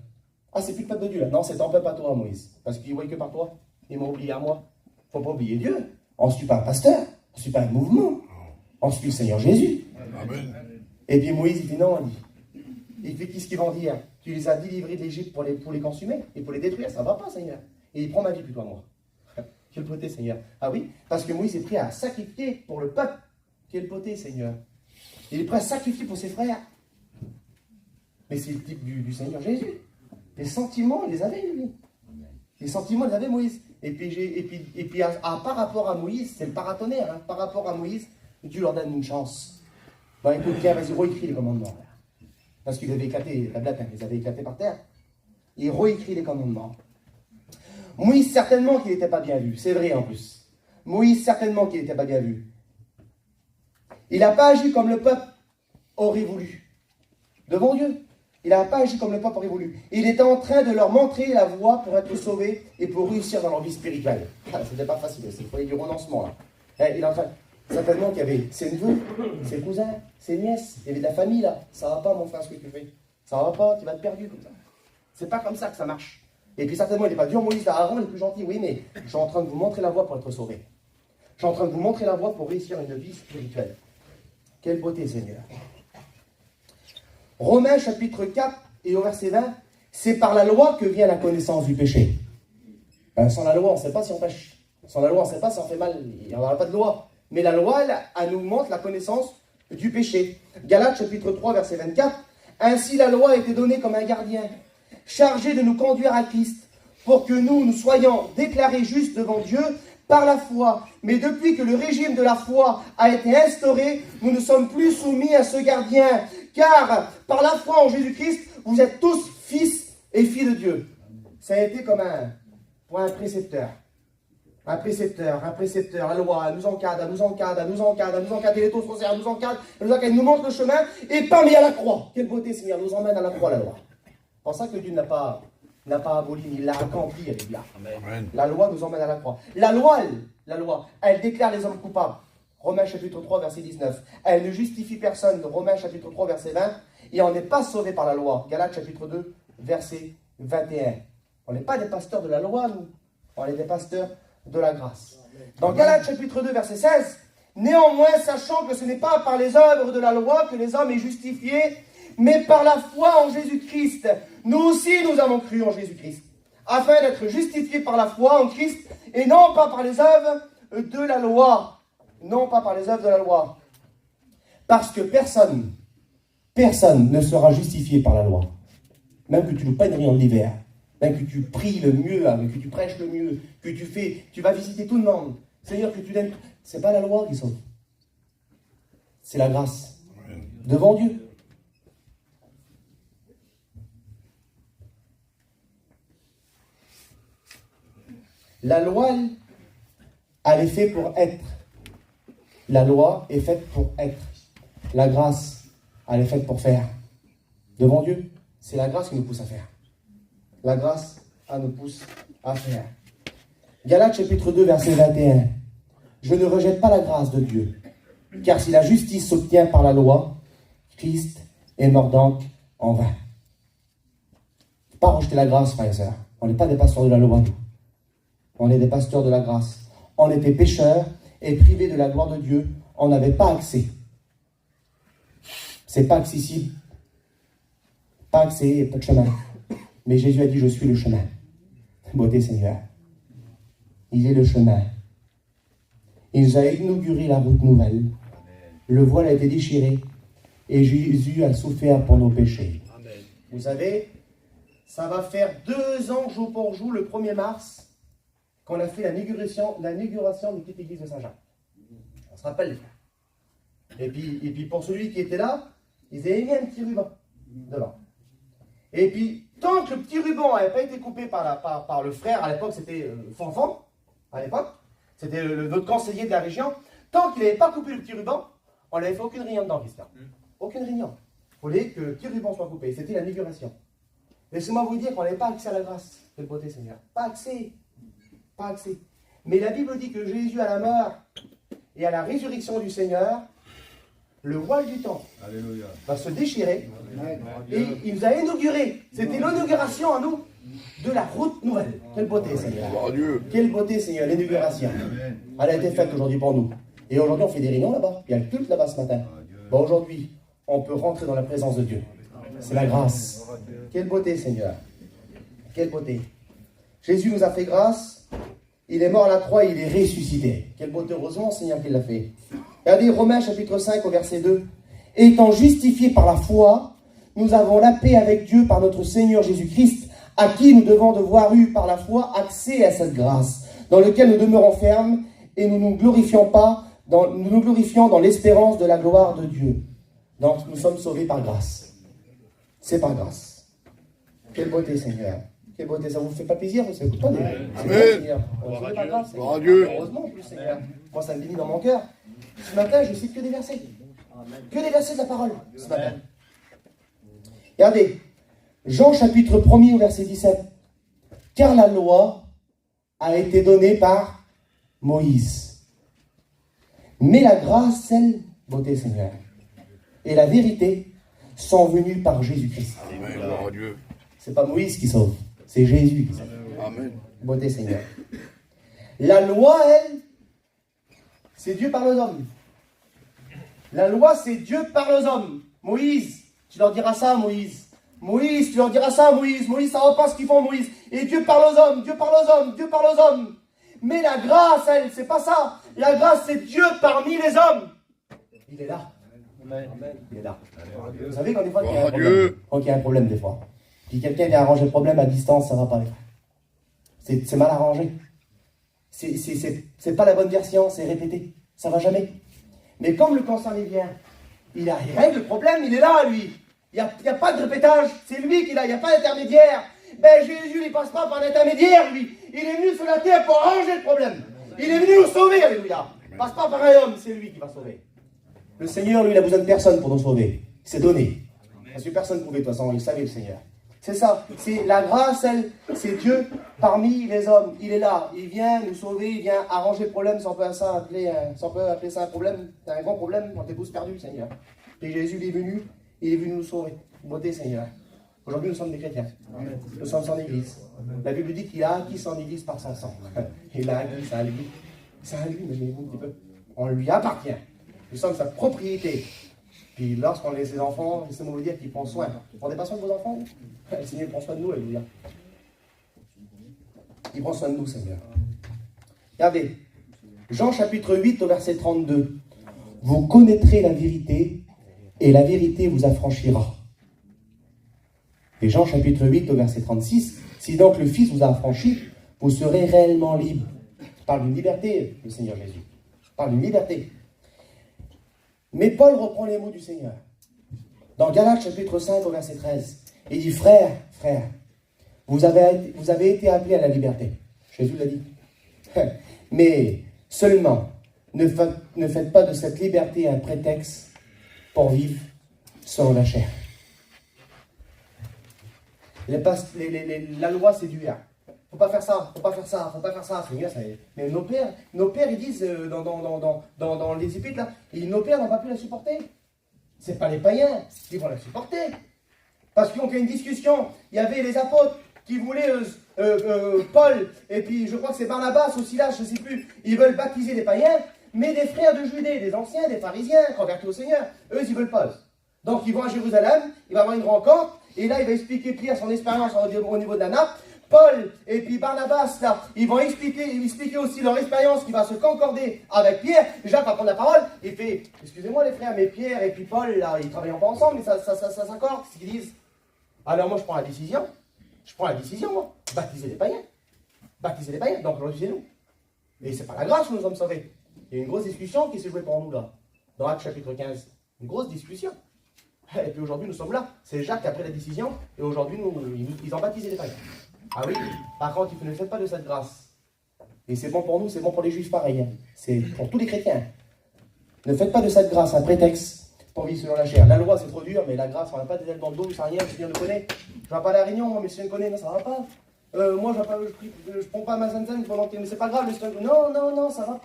Ah, c'est plus le peuple de Dieu là. Non, c'est ton peuple à toi, Moïse. Parce qu'il ne voit que par toi. Il m'a oublié à moi. Il ne faut pas oublier Dieu. On ne suit pas un pasteur, on ne suit pas un mouvement. On suit le Seigneur Jésus. Amen. Et puis Moïse, il dit non, il fait qu'est-ce qu'ils vont dire? Tu les as délivrés d'Égypte pour les consumer et pour les détruire, ça ne va pas, Seigneur. Et il prend ma vie plutôt à moi. Quel poté, Seigneur. Ah oui, parce que Moïse est prêt à sacrifier pour le peuple. Quel poté, Seigneur. Il est prêt à sacrifier pour ses frères. Mais c'est le type du Seigneur Jésus. Les sentiments, il les avait, lui. Les sentiments, il les avait, Moïse. Et puis par rapport à Moïse, c'est le paratonnerre. Hein. Par rapport à Moïse, Dieu leur donne une chance. Bon, écoute, tiens, vas-y, réécris les commandements. Parce qu'il avait éclaté, les tablettes, hein, ils avaient éclaté par terre. Il réécrit les commandements. Moïse, certainement qu'il n'était pas bien vu. C'est vrai, en plus. Moïse, certainement qu'il n'était pas bien vu. Il n'a pas agi comme le peuple aurait voulu. Devant Dieu. Il n'a pas agi comme le peuple aurait voulu. Il était en train de leur montrer la voie pour être sauvés et pour réussir dans leur vie spirituelle. Ah, c'était pas facile, il fallait du renoncement là. Il est en train, certainement qu'il y avait ses neveux, ses cousins, ses nièces, il y avait de la famille là. Ça va pas mon frère ce que tu fais. Ça va pas, tu vas te perdu comme ça. C'est pas comme ça que ça marche. Et puis certainement il n'est pas dur, Moïse, Aaron est plus gentil, oui, mais je suis en train de vous montrer la voie pour être sauvé. Je suis en train de vous montrer la voie pour réussir une vie spirituelle. Quelle beauté, Seigneur. Romains chapitre 4 et au verset 20, c'est par la loi que vient la connaissance du péché. Sans la loi, on ne sait pas si on pêche. Sans la loi, on ne sait pas si on fait mal. Il n'y aura pas de loi. Mais la loi, elle nous montre la connaissance du péché. Galates chapitre 3 verset 24, ainsi la loi a été donnée comme un gardien, chargé de nous conduire à Christ, pour que nous soyons déclarés justes devant Dieu par la foi. Mais depuis que le régime de la foi a été instauré, nous ne sommes plus soumis à ce gardien. Car par la foi en Jésus-Christ, vous êtes tous fils et filles de Dieu. Ça a été comme pour un précepteur. Un précepteur. La loi, elle nous encadre, elle nous les taux fonciers, elle nous encadre, elle nous montre le chemin, et bam, il y a la croix. Quelle beauté, Seigneur, nous emmène à la croix, la loi. C'est pour ça que Dieu n'a pas aboli, mais il l'a accompli, elle est là. Amen. La loi nous emmène à la croix. La loi, elle déclare les hommes coupables. Romains chapitre 3, verset 19. Elle ne justifie personne. Romains chapitre 3, verset 20. Et on n'est pas sauvé par la loi. Galates chapitre 2, verset 21. On n'est pas des pasteurs de la loi, nous. On est des pasteurs de la grâce. Dans Galates chapitre 2, verset 16. Néanmoins, sachant que ce n'est pas par les œuvres de la loi que les hommes est justifiés, mais par la foi en Jésus-Christ. Nous aussi, nous avons cru en Jésus-Christ, afin d'être justifiés par la foi en Christ, et non pas par les œuvres de la loi. Non pas par les œuvres de la loi. Parce que personne ne sera justifié par la loi. Même que tu ne peignes rien en hiver, même que tu pries le mieux, que tu prêches le mieux, que tu vas visiter tout le monde. Seigneur, que tu donnes. C'est pas la loi qui sauve. C'est la grâce. Devant Dieu. La loi, elle est faite pour être. La loi est faite pour être. La grâce, elle est faite pour faire. Devant Dieu, c'est la grâce qui nous pousse à faire. La grâce, elle nous pousse à faire. Galates chapitre 2, verset 21. Je ne rejette pas la grâce de Dieu, car si la justice s'obtient par la loi, Christ est mort donc en vain. Il ne faut pas rejeter la grâce, frères et sœurs. On n'est pas des pasteurs de la loi, nous. On est des pasteurs de la grâce. On était pécheurs et privés de la gloire de Dieu. On n'avait pas accès. C'est pas accessible. Pas accès, pas de chemin. Mais Jésus a dit, je suis le chemin. Beauté Seigneur. Il est le chemin. Il nous a inauguré la route nouvelle. Le voile a été déchiré. Et Jésus a souffert pour nos péchés. Amen. Vous savez, ça va faire 2 ans, jour pour jour, le 1er mars, qu'on a fait l'inauguration de petite église de Saint-Jean. On se rappelle les frères. Et puis pour celui qui était là, ils avaient mis un petit ruban devant. Et puis, tant que le petit ruban n'avait pas été coupé par le frère, à l'époque c'était Fanfan, à l'époque, c'était notre conseiller de la région, tant qu'il n'avait pas coupé le petit ruban, on n'avait fait aucune réunion dedans, Christian. Aucune réunion. Il fallait que le petit ruban soit coupé. C'était l'inauguration. Laissez-moi vous dire qu'on n'avait pas accès à la grâce. Quelle beauté, Seigneur. Pas accès. Pas accès. Mais la Bible dit que Jésus, à la mort et à la résurrection du Seigneur, le voile du temps va se déchirer et il nous a inauguré. C'était l'inauguration à nous de la route nouvelle. Quelle beauté, Seigneur. Quelle beauté, Seigneur, l'inauguration. Elle a été faite aujourd'hui pour nous. Et aujourd'hui, on fait des réunions là-bas. Il y a le culte là-bas ce matin. Bon, aujourd'hui, on peut rentrer dans la présence de Dieu. C'est la grâce. Quelle beauté, Seigneur. Quelle beauté. Jésus nous a fait grâce. Il est mort à la croix, il est ressuscité. Quelle beauté, heureusement, Seigneur, qu'il l'a fait. Regardez Romains chapitre 5 au verset 2. Étant justifiés par la foi, nous avons la paix avec Dieu par notre Seigneur Jésus-Christ, à qui nous devons devoir eu par la foi accès à cette grâce, dans lequel nous demeurons fermes et nous nous glorifions dans l'espérance de la gloire de Dieu. Donc nous sommes sauvés par grâce. C'est par grâce. Quelle beauté, Seigneur. Quelle beauté, ça vous fait pas plaisir? C'est pas des... Seigneur. Gloire à Dieu. Heureusement, en plus, Seigneur. Moi, ça me bénit dans mon cœur. Ce matin, je cite que des versets. Que des versets de la parole, ce matin. Regardez, Jean chapitre 1er au verset 17. Car la loi a été donnée par Moïse. Mais la grâce, celle, beauté, Seigneur, et la vérité sont venues par Jésus-Christ. C'est pas Moïse qui sauve, c'est Jésus qui sauve. Amen. Beauté, Seigneur. La loi, elle, c'est Dieu par les hommes. La loi, c'est Dieu par les hommes. Moïse, tu leur diras ça, Moïse. Moïse, tu leur diras ça, Moïse. Moïse, ça va pas ce qu'ils font, Moïse. Et Dieu parle aux hommes, Dieu parle aux hommes, Dieu parle aux hommes. Mais la grâce, elle, c'est pas ça. La grâce, c'est Dieu parmi les hommes. Il est là. Il est là. Vous savez, quand des fois, il y a un problème, quand il y a un problème, des fois, puis quelqu'un vient arranger le problème à distance, ça va pas. C'est mal arrangé. C'est pas la bonne version, c'est répété. Ça va jamais. Mais comme le concerné vient, il règle le problème, il est là, lui. Il n'y a pas de répétage, c'est lui qui est là, il n'y a pas d'intermédiaire. Ben Jésus, il ne passe pas par l'intermédiaire, lui. Il est venu sur la terre pour arranger le problème. Il est venu nous sauver, alléluia. Il ne passe pas par un homme, c'est lui qui va sauver. Le Seigneur, lui, il n'a besoin de personne pour nous sauver. Il s'est donné. Parce que personne ne pouvait, de toute façon, il savait le Seigneur. C'est ça, c'est la grâce, elle, c'est Dieu parmi les hommes. Il est là, il vient nous sauver, il vient arranger le problème, si on peut appeler ça un problème, c'est un grand problème, on était tous perdus, Seigneur. Et Jésus, il est venu nous sauver. Beauté, Seigneur. Aujourd'hui, nous sommes des chrétiens. Nous sommes son Église. La Bible dit qu'il a acquis son Église par son sang. Il a acquis, c'est à lui. C'est à lui, imaginez-vous un petit peu. On lui appartient. Nous sommes sa propriété. Puis lorsqu'on laisse ses enfants, laissez-moi vous dire qu'il prend soin. Vous prenez pas soin de vos enfants? Le Seigneur prend soin de nous, alléluia. Il prend soin de nous, Seigneur. Regardez, Jean chapitre 8 au verset 32. Vous connaîtrez la vérité, et la vérité vous affranchira. Et Jean chapitre 8 au verset 36. Si donc le Fils vous a affranchi, vous serez réellement libre. Je parle d'une liberté, le Seigneur Jésus. Je parle d'une liberté. Mais Paul reprend les mots du Seigneur. Dans Galates chapitre 5 au verset 13, il dit, frères, vous avez été appelés à la liberté. Jésus l'a dit. Mais seulement, ne faites pas de cette liberté un prétexte pour vivre selon la chair. La loi, c'est du bien. Faut pas faire ça, faut pas faire ça. Seigneur, mais nos pères, ils disent dans les épîtres là, nos pères n'ont pas pu la supporter. C'est pas les païens qui vont la supporter. Parce qu'ils ont fait une discussion. Il y avait les apôtres qui voulaient Paul, et puis je crois que c'est Barnabas aussi là, je ne sais plus. Ils veulent baptiser des païens, mais des frères de Judée, des anciens, des pharisiens, convertis au Seigneur, eux, ils veulent pas. Donc ils vont à Jérusalem, il va y avoir une rencontre, et là il va expliquer Pierre son expérience au niveau de la nappe. Paul et puis Barnabas, là, ils vont expliquer aussi leur expérience qui va se concorder avec Pierre. Jacques va prendre la parole, il fait, excusez-moi les frères, mais Pierre et puis Paul, là, ils travaillent pas ensemble, mais ça s'accorde, c'est ce qu'ils disent. Alors moi, je prends la décision, moi, baptiser les païens, donc glorifiez-nous. Et c'est par la grâce que nous sommes sauvés. Il y a une grosse discussion qui s'est jouée pour nous, là, dans Actes chapitre 15, une grosse discussion. Et puis aujourd'hui, nous sommes là, c'est Jacques qui a pris la décision, et aujourd'hui, ils ont baptisé les païens. Ah oui, par contre, ne faites pas de cette grâce. Et c'est bon pour nous, c'est bon pour les juifs pareil. Hein. C'est pour tous les chrétiens. Ne faites pas de cette grâce un prétexte pour vivre selon la chair. La loi, c'est trop dur, mais la grâce, on n'a pas des ailes dans le dos, ça rien, le Seigneur le connaît. Je ne vais pas à la réunion, moi, mais le Seigneur le connaît, non, ça ne va pas. moi je prends pas ma zen pendant que... Mais c'est pas grave, non, ça va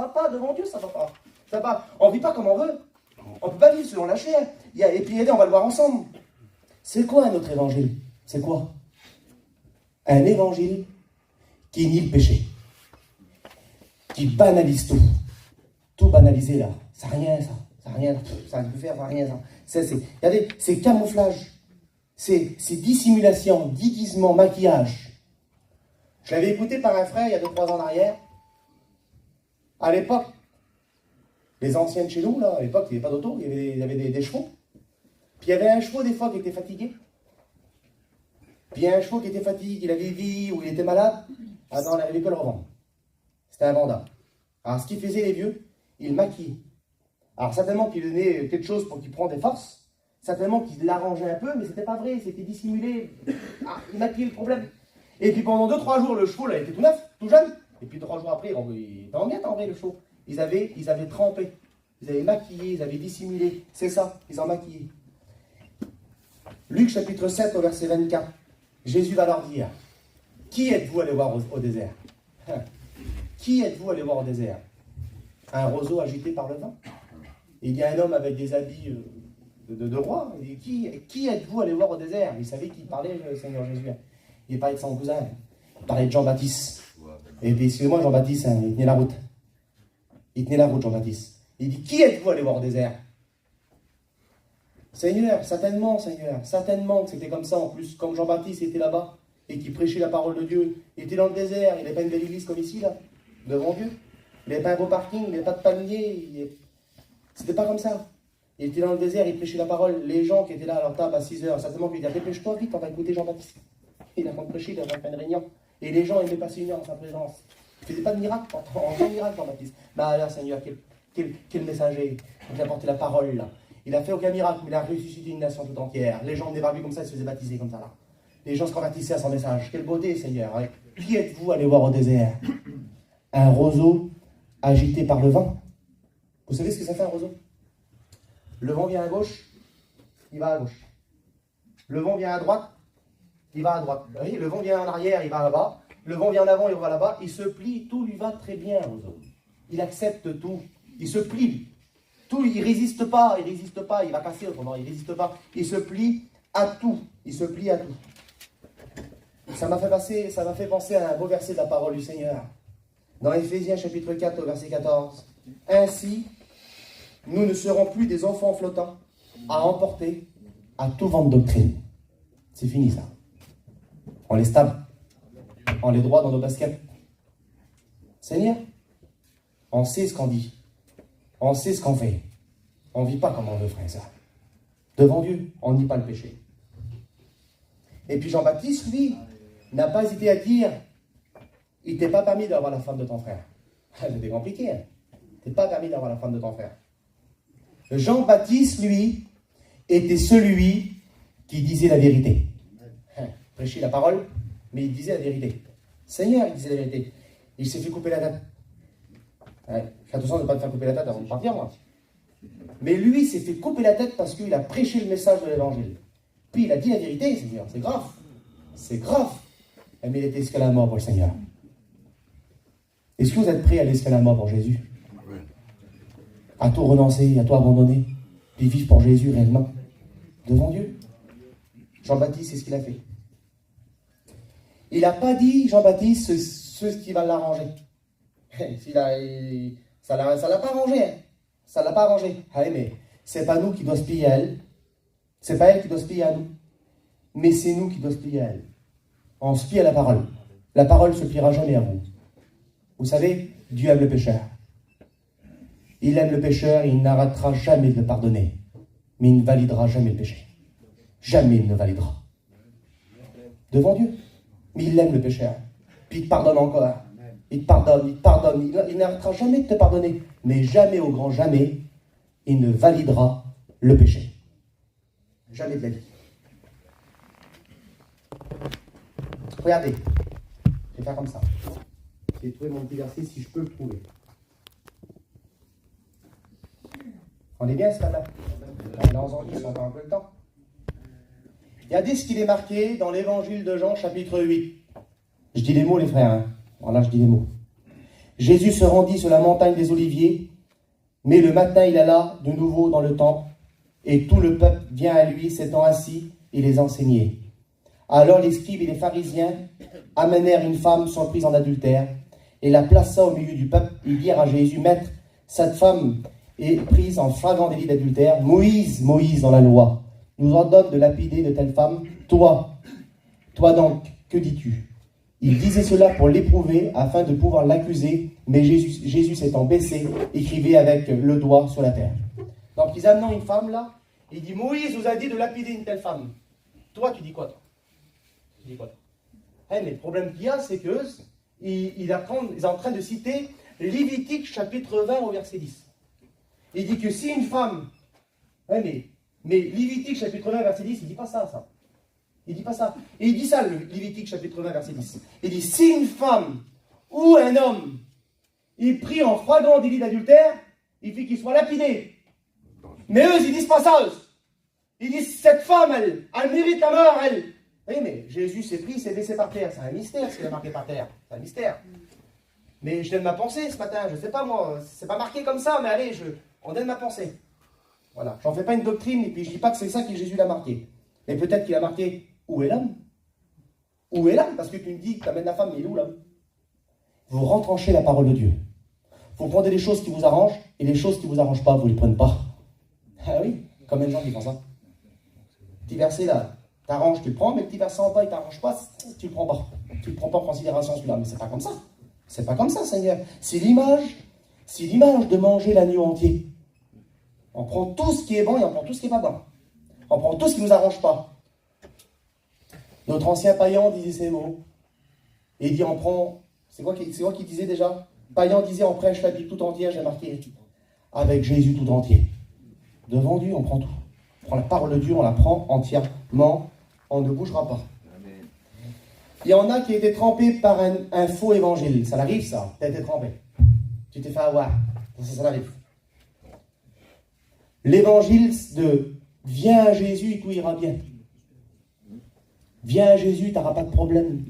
pas, devant Dieu, ça va pas. Ça va pas. On vit pas comme on veut. On peut pas vivre selon la chair. Et puis on va le voir ensemble. C'est quoi notre évangile? C'est quoi? Un évangile qui nie le péché. Qui banalise tout. Tout banalisé là. Ça n'a rien, ça. Ça n'a rien. Ça peut faire, ça n'a rien, ça. Regardez, c'est camouflage. C'est dissimulation, déguisement, maquillage. Je l'avais écouté par un frère il y a 2-3 ans en arrière. À l'époque, les anciens de chez nous, là, à l'époque, il n'y avait pas d'auto, il y avait des chevaux. Puis il y avait un cheval des fois qui était fatigué. Puis il y a un cheval qui était fatigué, il avait vie ou il était malade. Ah non, on n'avait que le revendre. C'était un vendeur. Alors ce qu'ils faisaient les vieux, ils maquillaient. Alors certainement qu'il donnait quelque chose pour qu'il prenne des forces. Certainement qu'il l'arrangeait un peu, mais c'était pas vrai, c'était dissimulé. Ah, il maquillait le problème. Et puis pendant 2-3 jours, le cheval était tout neuf, tout jeune. Et puis 3 jours après, il était en bien le cheval. Ils avaient trempé, ils avaient maquillé, ils avaient dissimulé. C'est ça, ils ont maquillé. Luc chapitre 7 au verset 24. Jésus va leur dire, qui êtes-vous allé voir au désert? Qui êtes-vous allé voir au désert? Un roseau agité par le vent. Il y a un homme avec des habits de roi. Il dit, qui êtes-vous allé voir au désert? Il savait qu'il parlait, le Seigneur Jésus. Il parlait de son cousin. Il parlait de Jean-Baptiste. Et puis, excusez-moi, Jean-Baptiste, il tenait la route. Il tenait la route, Jean-Baptiste. Il dit, qui êtes-vous allé voir au désert? Seigneur, certainement que c'était comme ça en plus. Comme Jean-Baptiste était là-bas et qui prêchait la parole de Dieu. Il était dans le désert, il n'avait pas une belle église comme ici, là, devant Dieu. Il n'avait pas un beau parking, il n'avait pas de palmier. C'était pas comme ça. Il était dans le désert, il prêchait la parole. Les gens qui étaient là à leur table à 6 heures, certainement qu'il disait, dépêche-toi vite, on va écouter Jean-Baptiste. Il a en train de prêcher, il a en train de faire une réunion. Et les gens aimaient passer une heure en sa présence. Il ne faisait pas de miracle, en grand miracle, Jean-Baptiste. Mais alors, Seigneur, quel messager. Il a apporté la parole, là. Il a fait aucun miracle, mais il a ressuscité une nation tout entière. Les gens venaient vers lui comme ça, ils se faisaient baptiser comme ça, là. Les gens se convertissaient à son message. Quelle beauté, Seigneur. Qui êtes-vous allé voir au désert? Un roseau agité par le vent. Vous savez ce que ça fait, un roseau? Le vent vient à gauche, il va à gauche. Le vent vient à droite, il va à droite. Vous voyez, le vent vient en arrière, il va là-bas. Le vent vient en avant, il va là-bas. Il se plie, tout lui va très bien, roseau. Il accepte tout. Il se plie, lui. Tout, il résiste pas, il va casser autrement, il résiste pas. Il se plie à tout. Il se plie à tout. Ça m'a fait penser à un beau verset de la parole du Seigneur. Dans Éphésiens chapitre 4 au verset 14. Ainsi, nous ne serons plus des enfants flottants à emporter à tout vent de doctrine. C'est fini ça. On les stable. On les droit dans nos baskets. Seigneur, on sait ce qu'on dit. On sait ce qu'on fait. On ne vit pas comme on veut, frère et sœur. Devant Dieu, on nie pas le péché. Et puis Jean-Baptiste, lui, n'a pas hésité à dire, il t'est pas permis d'avoir la femme de ton frère. C'était compliqué, hein. Il t'est pas permis d'avoir la femme de ton frère. Jean-Baptiste, lui, était celui qui disait la vérité. Prêchait la parole, mais il disait la vérité. Seigneur, il disait la vérité. Il s'est fait couper la tête. Fais attention de ne pas te faire couper la tête avant de partir, moi. Mais lui s'est fait couper la tête parce qu'il a prêché le message de l'évangile. Puis il a dit la vérité, Seigneur. C'est grave. C'est grave. Mais il était jusqu'à la mort pour le Seigneur. Est-ce que vous êtes prêts à aller jusqu'à la mort pour Jésus? À tout renoncer, à tout abandonner, puis vivre pour Jésus réellement, devant Dieu? Jean-Baptiste, c'est ce qu'il a fait. Il n'a pas dit, Jean-Baptiste, ce qui va l'arranger. Ça l'a pas arrangé. Hein. Ça l'a pas arrangé. Allez, mais c'est pas nous qui doit se plier à elle. C'est pas elle qui doit se plier à nous. Mais c'est nous qui doit se plier à elle. On se plie à la parole. La parole ne se pliera jamais à vous. Vous savez, Dieu aime le pécheur. Il aime le pécheur et il n'arrêtera jamais de le pardonner. Mais il ne validera jamais le péché. Jamais il ne validera. Devant Dieu. Mais il aime le pécheur. Puis il te pardonne encore. Il te pardonne. Il n'arrêtera jamais de te pardonner. Mais jamais, au grand jamais, il ne validera le péché. Jamais de la vie. Regardez. Je vais faire comme ça. Je vais trouver mon petit verset si je peux le trouver. On est bien ce matin. Là, on s'en dit, on a encore un peu le temps. Regardez ce qu'il est marqué dans l'évangile de Jean, chapitre 8. Je dis les mots, les frères. Hein. Voilà, je dis les mots. Jésus se rendit sur la montagne des Oliviers, mais le matin, il alla de nouveau dans le temple, et tout le peuple vient à lui, s'étant assis, et les enseignait. Alors les scribes et les pharisiens amenèrent une femme surprise en adultère, et la plaça au milieu du peuple, et dirent à Jésus, Maître, cette femme est prise en flagrant délit d'adultère. Moïse, dans la loi, nous ordonne de lapider de telle femme. Toi donc, que dis-tu? Il disait cela pour l'éprouver, afin de pouvoir l'accuser, mais Jésus s'étant baissé, écrivait avec le doigt sur la terre. Donc ils amènent une femme là, et il dit, Moïse nous a dit de lapider une telle femme. Toi, tu dis quoi, toi? Tu dis quoi, toi? Mais le problème qu'il y a, c'est que ils sont en train de citer Lévitique chapitre 20 au verset 10. Il dit que si une femme... mais Lévitique chapitre 20 verset 10, il ne dit pas ça. Il ne dit pas ça. Et il dit ça, le Lévitique chapitre 20 verset 10. Il dit, si une femme ou un homme est pris en flagrant délit d'adultère, il faut qu'il soit lapidé. Mais eux, ils ne disent pas ça, eux. Ils disent, cette femme, elle mérite la mort, elle. Oui, mais Jésus s'est pris, s'est baissé par terre. C'est un mystère ce qu'il a marqué par terre. C'est un mystère. Mais je donne ma pensée ce matin. Je ne sais pas, moi. C'est pas marqué comme ça, mais allez, on donne ma pensée. Voilà. J'en fais pas une doctrine, et puis je ne dis pas que c'est ça que Jésus l'a marqué. Mais peut-être qu'il a marqué, où est l'homme? Où est l'homme? Parce que tu me dis que tu amènes la femme, mais il est où l'homme? Vous rentranchez la parole de Dieu. Vous prenez les choses qui vous arrangent, et les choses qui ne vous arrangent pas, vous ne les prenez pas. Ah oui, combien de gens qui font ça? Petit verset là, t'arranges, tu le prends, mais le petit verset en bas, il t'arrange pas, tu le prends pas. Tu le prends pas en considération celui-là, mais c'est pas comme ça. C'est pas comme ça, Seigneur. C'est l'image de manger l'agneau entier. On prend tout ce qui est bon et on prend tout ce qui n'est pas bon. On prend tout ce qui ne nous arrange pas. Notre ancien païen disait ces mots. Et il dit, on prend... C'est quoi qu'il disait déjà? Païen disait, on prêche la Bible tout entière, j'ai marqué. Avec Jésus tout entier. Devant Dieu, on prend tout. On prend la parole de Dieu, on la prend entièrement. On ne bougera pas. Il y en a qui étaient trempés par un faux évangile. Ça l'arrive, ça. Tu as été trempé. Tu t'es fait avoir. Ça l'arrive. L'évangile de viens à Jésus et tout ira bien. Viens à Jésus, tu n'auras pas de problème.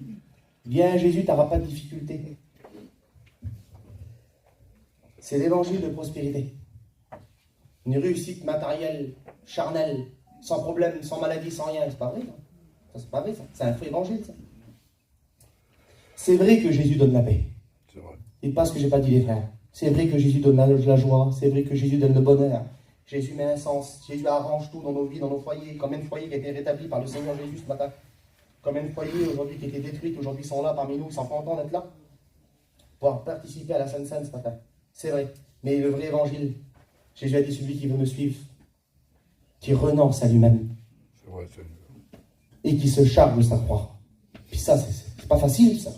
Viens à Jésus, tu n'auras pas de difficulté. C'est l'évangile de prospérité. Une réussite matérielle, charnelle, sans problème, sans maladie, sans rien. C'est pas vrai. Ça, c'est pas vrai, ça. C'est un faux évangile, ça. C'est vrai que Jésus donne la paix. C'est vrai. Et pas ce que j'ai pas dit, les frères. C'est vrai que Jésus donne la joie. C'est vrai que Jésus donne le bonheur. Jésus met un sens. Jésus arrange tout dans nos vies, dans nos foyers. Combien de foyers qui ont été rétablis par le Seigneur Jésus ce matin? Combien de foyers aujourd'hui qui étaient détruits, aujourd'hui sont là parmi nous, ils sont contents d'être là? Pour participer à la Sainte Seine ce matin. C'est vrai. Mais le vrai évangile, Jésus a dit, celui qui veut me suivre, qui renonce à lui-même. C'est vrai, Seigneur. Et qui se charge de sa croix. Puis ça, c'est pas facile, ça.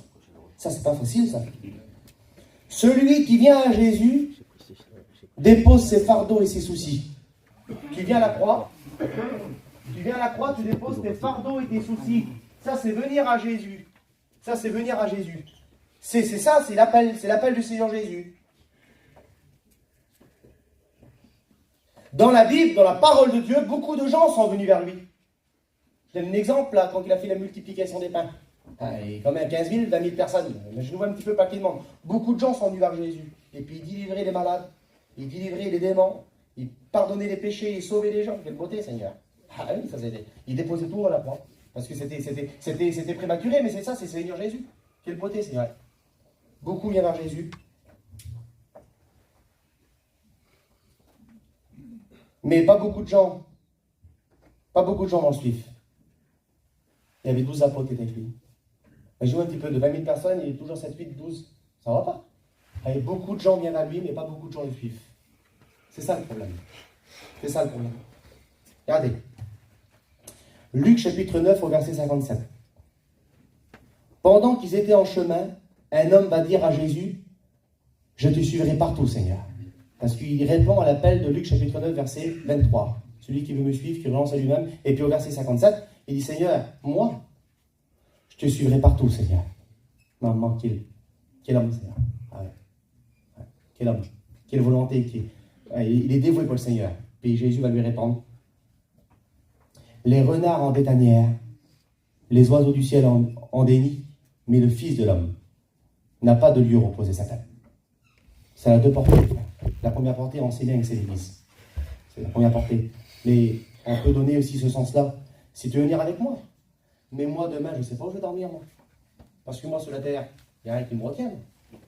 Ça, c'est pas facile, ça. Celui qui vient à Jésus dépose ses fardeaux et ses soucis. Tu viens à la croix, tu déposes tes fardeaux et tes soucis. Ça, c'est venir à Jésus. Ça, c'est venir à Jésus. C'est ça, c'est l'appel du Seigneur Jésus. Dans la Bible, dans la parole de Dieu, beaucoup de gens sont venus vers lui. Je donne un exemple, là, quand il a fait la multiplication des pains. Il y a quand même 15 000, 20 000 personnes. Je nous vois un petit peu pas qu'il demande. Beaucoup de gens sont venus vers Jésus. Et puis il délivrait les malades, il délivrait les démons, il pardonnait les péchés, il sauvait les gens. Quelle beauté, Seigneur. Ah oui, ça c'était. Il déposait tout à la croix. Parce que c'était prématuré, mais c'est ça, c'est Seigneur Jésus. Quelle beauté, Seigneur. Beaucoup viennent vers Jésus. Mais pas beaucoup de gens vont le suivre. Il y avait 12 apôtres qui étaient avec lui. Je joue un petit peu de 20 000 personnes, il y a toujours 7, 8, 12. Ça va pas. Et beaucoup de gens viennent à lui, mais pas beaucoup de gens le suivent. C'est ça le problème. C'est ça le problème. Regardez. Luc chapitre 9 au verset 57. Pendant qu'ils étaient en chemin, un homme va dire à Jésus, « Je te suivrai partout, Seigneur. » Parce qu'il répond à l'appel de Luc chapitre 9 verset 23. Celui qui veut me suivre, qui renonce à lui-même. Et puis au verset 57, il dit, « Seigneur, moi, je te suivrai partout, Seigneur. » Maman, quel homme, Seigneur. Ah ouais. Quel homme. Quelle volonté. Il est dévoué pour le Seigneur. Puis Jésus va lui répondre, les renards en des tanières, les oiseaux du ciel en des nids, Mais le Fils de l'homme n'a pas de lieu où reposer sa tête. Ça a deux portées. La première portée, on sait bien que c'est l'Église. C'est la première portée. Mais on peut donner aussi ce sens-là. Si tu veux venir avec moi. Mais moi, demain, je ne sais pas où je vais dormir, moi. Parce que moi, sur la terre, il n'y a rien qui me retienne.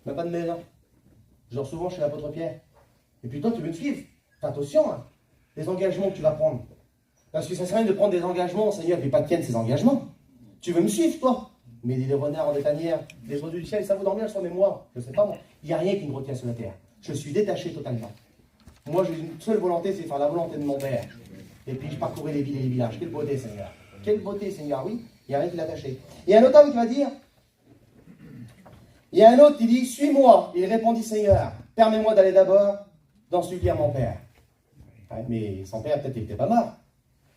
Même pas de maison. Je dors souvent chez l'apôtre Pierre. Et puis toi, tu veux me suivre. Fais attention, hein, les engagements que tu vas prendre. Parce que ça sert à rien de prendre des engagements, Seigneur, et pas de tienne ces engagements. Tu veux me suivre, toi. Mais les renards en des tanières, les oiseaux du ciel, ça vous dormir sur mes mois. Je ne sais pas, moi. Il n'y a rien qui me retient sur la terre. Je suis détaché totalement. Moi, j'ai une seule volonté, c'est faire la volonté de mon Père. Et puis, je parcourais les villes et les villages. Quelle beauté, Seigneur. Quelle beauté, Seigneur, oui. Il n'y a rien qui l'attachait. Et un autre homme qui va dire, il y a un autre qui dit, suis-moi. Il répondit, Seigneur, permets-moi d'aller d'abord dans celui qui est mon Père. Ouais, mais son père, peut-être, il n'était pas mort.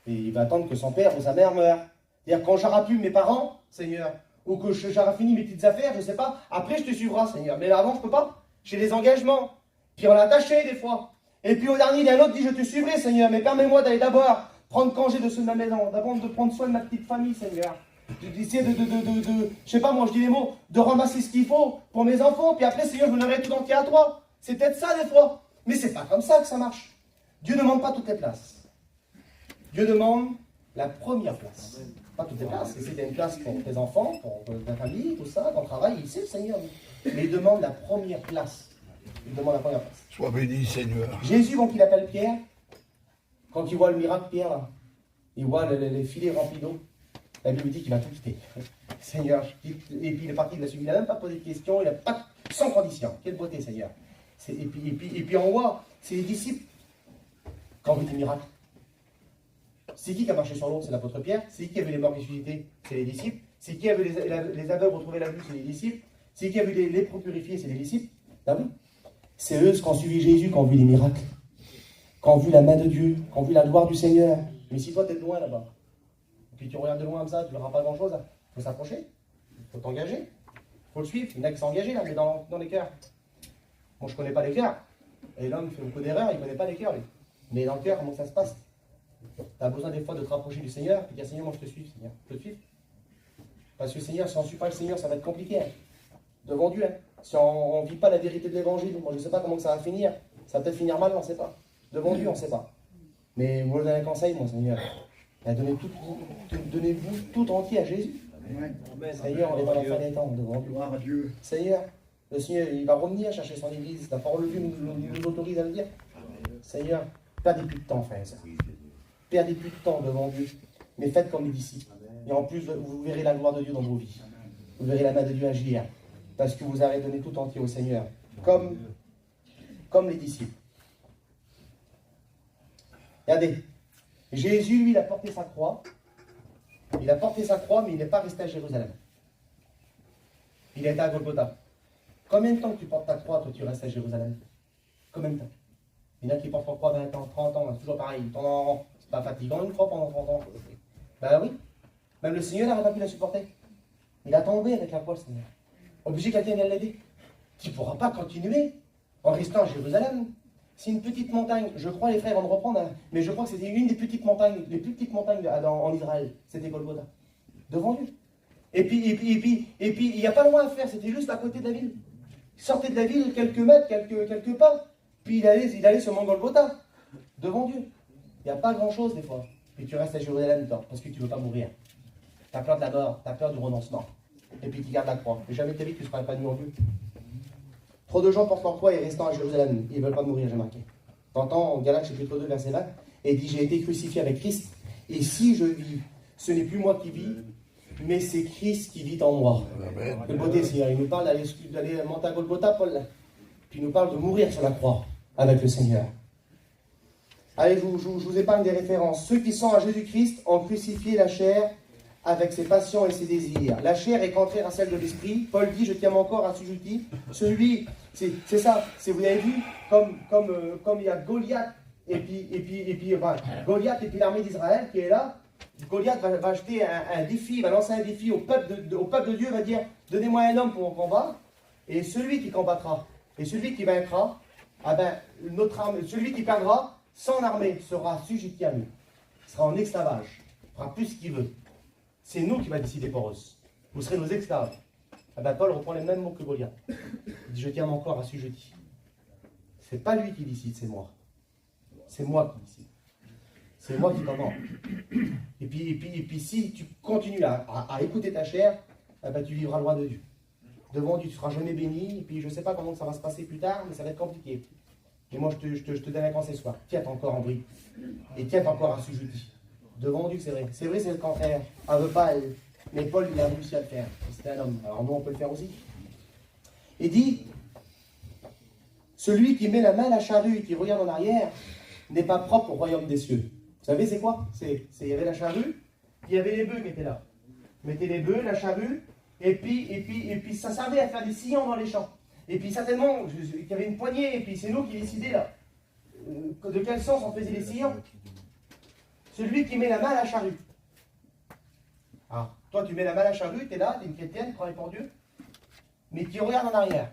Et il va attendre que son père ou sa mère meure. C'est-à-dire, quand j'aurai pu mes parents, Seigneur, ou que j'aurai fini mes petites affaires, je ne sais pas, après je te suivrai, Seigneur. Mais là, avant, je ne peux pas. J'ai des engagements. Puis on l'a attaché des fois. Et puis au dernier, il y a un autre qui dit, je te suivrai, Seigneur, mais permets-moi d'aller d'abord prendre congé de ceux de ma maison, d'abord de prendre soin de ma petite famille, Seigneur. D'essayer je sais pas, moi, je dis les mots, de ramasser ce qu'il faut pour mes enfants, puis après, Seigneur, je me donnerai tout entier à toi. C'est peut-être ça, des fois. Mais c'est pas comme ça que ça marche. Dieu ne demande pas toutes les places. Dieu demande la première place. Pas toutes les places. Et c'était une place pour tes enfants, pour ta famille, tout ça, ton travail, il sait le Seigneur. Mais il demande la première place. Il demande la première place. Sois béni, Seigneur. Jésus, quand il appelle Pierre, quand il voit le miracle, Pierre, là, il voit les filets remplis d'eau. La Bible dit qu'il va tout quitter. Seigneur, je quitte. Et puis il est parti de la suite. Il n'a même pas posé de questions, il n'a pas sans condition. Quelle beauté, Seigneur. Et puis on voit, c'est les disciples qui ont vu des miracles. C'est qui a marché sur l'eau? C'est l'apôtre Pierre. C'est qui a vu les morts ressuscités? C'est les disciples. C'est qui a vu les aveugles retrouver la vue? C'est les disciples. C'est qui a vu les lépreux purifiés? C'est les disciples. Ah oui. C'est eux qui ont suivi Jésus, qui ont vu les miracles, qui ont vu la main de Dieu, qui ont vu la gloire du Seigneur. Mais si toi, tu es de loin là-bas, et puis tu regardes de loin comme ça, tu ne verras pas grand-chose, il faut s'approcher, il faut t'engager, il faut le suivre. Il y en a qui sont engagés là, mais dans les cœurs. Moi, je ne connais pas les cœurs. Et l'homme fait beaucoup d'erreurs, il ne connaît pas les cœurs, lui. Mais dans le cœur, comment ça se passe? Tu as besoin des fois de te rapprocher du Seigneur, et dire, Seigneur, moi je te suis, Seigneur, je te suis. Parce que Seigneur, si on ne suit pas le Seigneur, ça va être compliqué. Hein. Devant Dieu, hein. Si on ne vit pas la vérité de l'évangile, moi je ne sais pas comment ça va finir. Ça va peut-être finir mal, on ne sait pas. Devant Dieu, on ne sait pas. Mais moi je donne un conseil, mon Seigneur. Donnez-vous tout entier à Jésus. Amen. Seigneur, on est dans la fin des temps, devant Dieu. Seigneur, le Seigneur, il va revenir chercher son église. La parole de Dieu nous autorise à le dire. Seigneur, perdez plus de temps, frères et sœurs. Perdez plus de temps devant Dieu. Mais faites comme les disciples. Et en plus, vous verrez la gloire de Dieu dans vos vies. Vous verrez la main de Dieu agir. Parce que vous avez donné tout entier au Seigneur. Comme les disciples. Regardez. Jésus, lui, il a porté sa croix. Il a porté sa croix, mais il n'est pas resté à Jérusalem. Il était à Golgotha. Combien de temps que tu portes ta croix, toi, tu restes à Jérusalem? Combien de temps? Il y en a qui portent leur croix 20 ans, 30 ans, c'est toujours pareil. C'est pas fatigant une croix pendant 30 ans. Ben oui. Même le Seigneur n'aurait pas pu la supporter. Il a tombé avec la croix, le Seigneur. Obligé que quelqu'un vienne l'aider. Tu ne pourras pas continuer en restant à Jérusalem. C'est une petite montagne. Je crois, les frères vont me reprendre, hein, mais je crois que c'était une des petites montagnes, les plus petites montagnes en Israël. C'était Golgotha. Devant Dieu. Et puis, il n'y a pas loin à faire. C'était juste à côté de la ville. Il sortait de la ville quelques mètres, quelques pas. Puis il allait sur Mont Golgotha. Devant Dieu. Il n'y a pas grand-chose des fois. Puis tu restes à Jérusalem, toi, parce que tu ne veux pas mourir. Tu as peur de la mort, tu as peur du renoncement. Et puis tu gardes la croix. Et jamais de ta vie que tu seras épanoui en Dieu. Trop de gens portent leur croix et restant à Jérusalem. Ils ne veulent pas mourir, j'ai marqué. T'entends en Galates chapitre 2, verset 20, et dit, j'ai été crucifié avec Christ. Et si je vis, ce n'est plus moi qui vis, mais c'est Christ qui vit en moi. Quelle beauté, Seigneur. Il nous parle d'aller monter à Golgotha, Paul. Puis il nous parle de mourir sur la croix avec le Seigneur. Allez, je vous épargne des références. Ceux qui sont à Jésus-Christ ont crucifié la chair avec ses passions et ses désirs. La chair est contraire à celle de l'esprit. Paul dit, je tiens mon corps assujetti. Celui, c'est ça. Vous avez vu, comme il y a Goliath, et puis Goliath et puis l'armée d'Israël qui est là. Goliath va acheter un défi, va lancer un défi au peuple de Dieu, va dire, donnez-moi un homme pour mon combat. Et celui qui combattra, et celui qui vaincra, notre armée, celui qui perdra, son armée sera assujetti à nous. Il sera en esclavage. Il fera plus ce qu'il veut. C'est nous qui va décider pour eux. Vous serez nos esclaves. Ah ben, Paul reprend les mêmes mots que Goliath. Il dit, je tiens mon corps assujetti. C'est pas lui qui décide, c'est moi. C'est moi qui décide. C'est moi qui commande. Et puis si tu continues à écouter ta chair, eh ben, tu vivras loin de Dieu. Devant Dieu, tu ne seras jamais béni. Et puis je ne sais pas comment ça va se passer plus tard, mais ça va être compliqué. Et moi, je te donne un conseil ce soir. Tiens ton corps en bride. Et tiens ton corps assujetti. Devant Dieu, c'est vrai. C'est vrai, c'est le contraire. Elle ne veut pas, elle. Mais Paul, il a réussi à le faire. C'était un homme. Alors nous, on peut le faire aussi. Il dit, celui qui met la main à la charrue et qui regarde en arrière n'est pas propre au royaume des cieux. Vous savez, c'est quoi? Il y avait la charrue, puis il y avait les bœufs qui étaient là. Mettez les bœufs, la charrue, et puis ça servait à faire des sillons dans les champs. Et puis certainement, il y avait une poignée, et puis c'est nous qui décidions là. De quel sens on faisait les sillons? Celui qui met la main à la charrue. Ah, toi tu mets la main à la charrue, tu es là, tu es une chrétienne, tu travailles pour Dieu, mais tu regardes en arrière.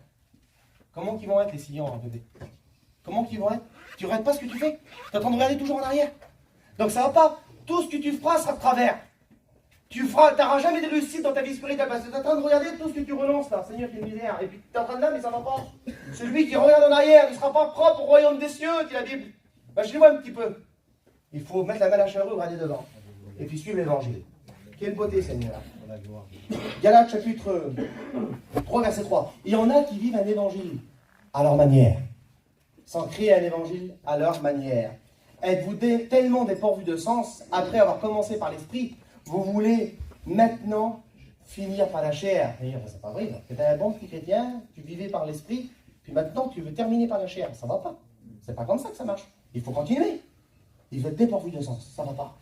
Comment qu'ils vont être les sillons en bébé? Comment qu'ils vont être? Tu ne regardes pas ce que tu fais? Tu es en train de regarder toujours en arrière. Donc ça ne va pas. Tout ce que tu feras sera de travers. Tu n'auras jamais de réussite dans ta vie spirituelle parce que tu es en train de regarder tout ce que tu renonces là. Seigneur, quelle misère. Et puis tu es en train de là, mais ça ne va pas. Celui qui regarde en arrière ne sera pas propre au royaume des cieux, dit la Bible. Ben, je les vois un petit peu. Il faut mettre la main à la charrue, regarder devant. Et puis suivre l'évangile. Quelle beauté, Seigneur. Galates chapitre 3, verset 3. Il y en a qui vivent un évangile à leur manière. Sans créer un évangile à leur manière. Êtes-vous tellement dépourvus de sens, après avoir commencé par l'esprit, vous voulez maintenant finir par la chair? C'est pas vrai. Tu étais un bon petit chrétien, tu vivais par l'esprit, puis maintenant tu veux terminer par la chair. Ça va pas. C'est pas comme ça que ça marche. Il faut continuer. Il faut être dépourvu de sens. Ça va pas.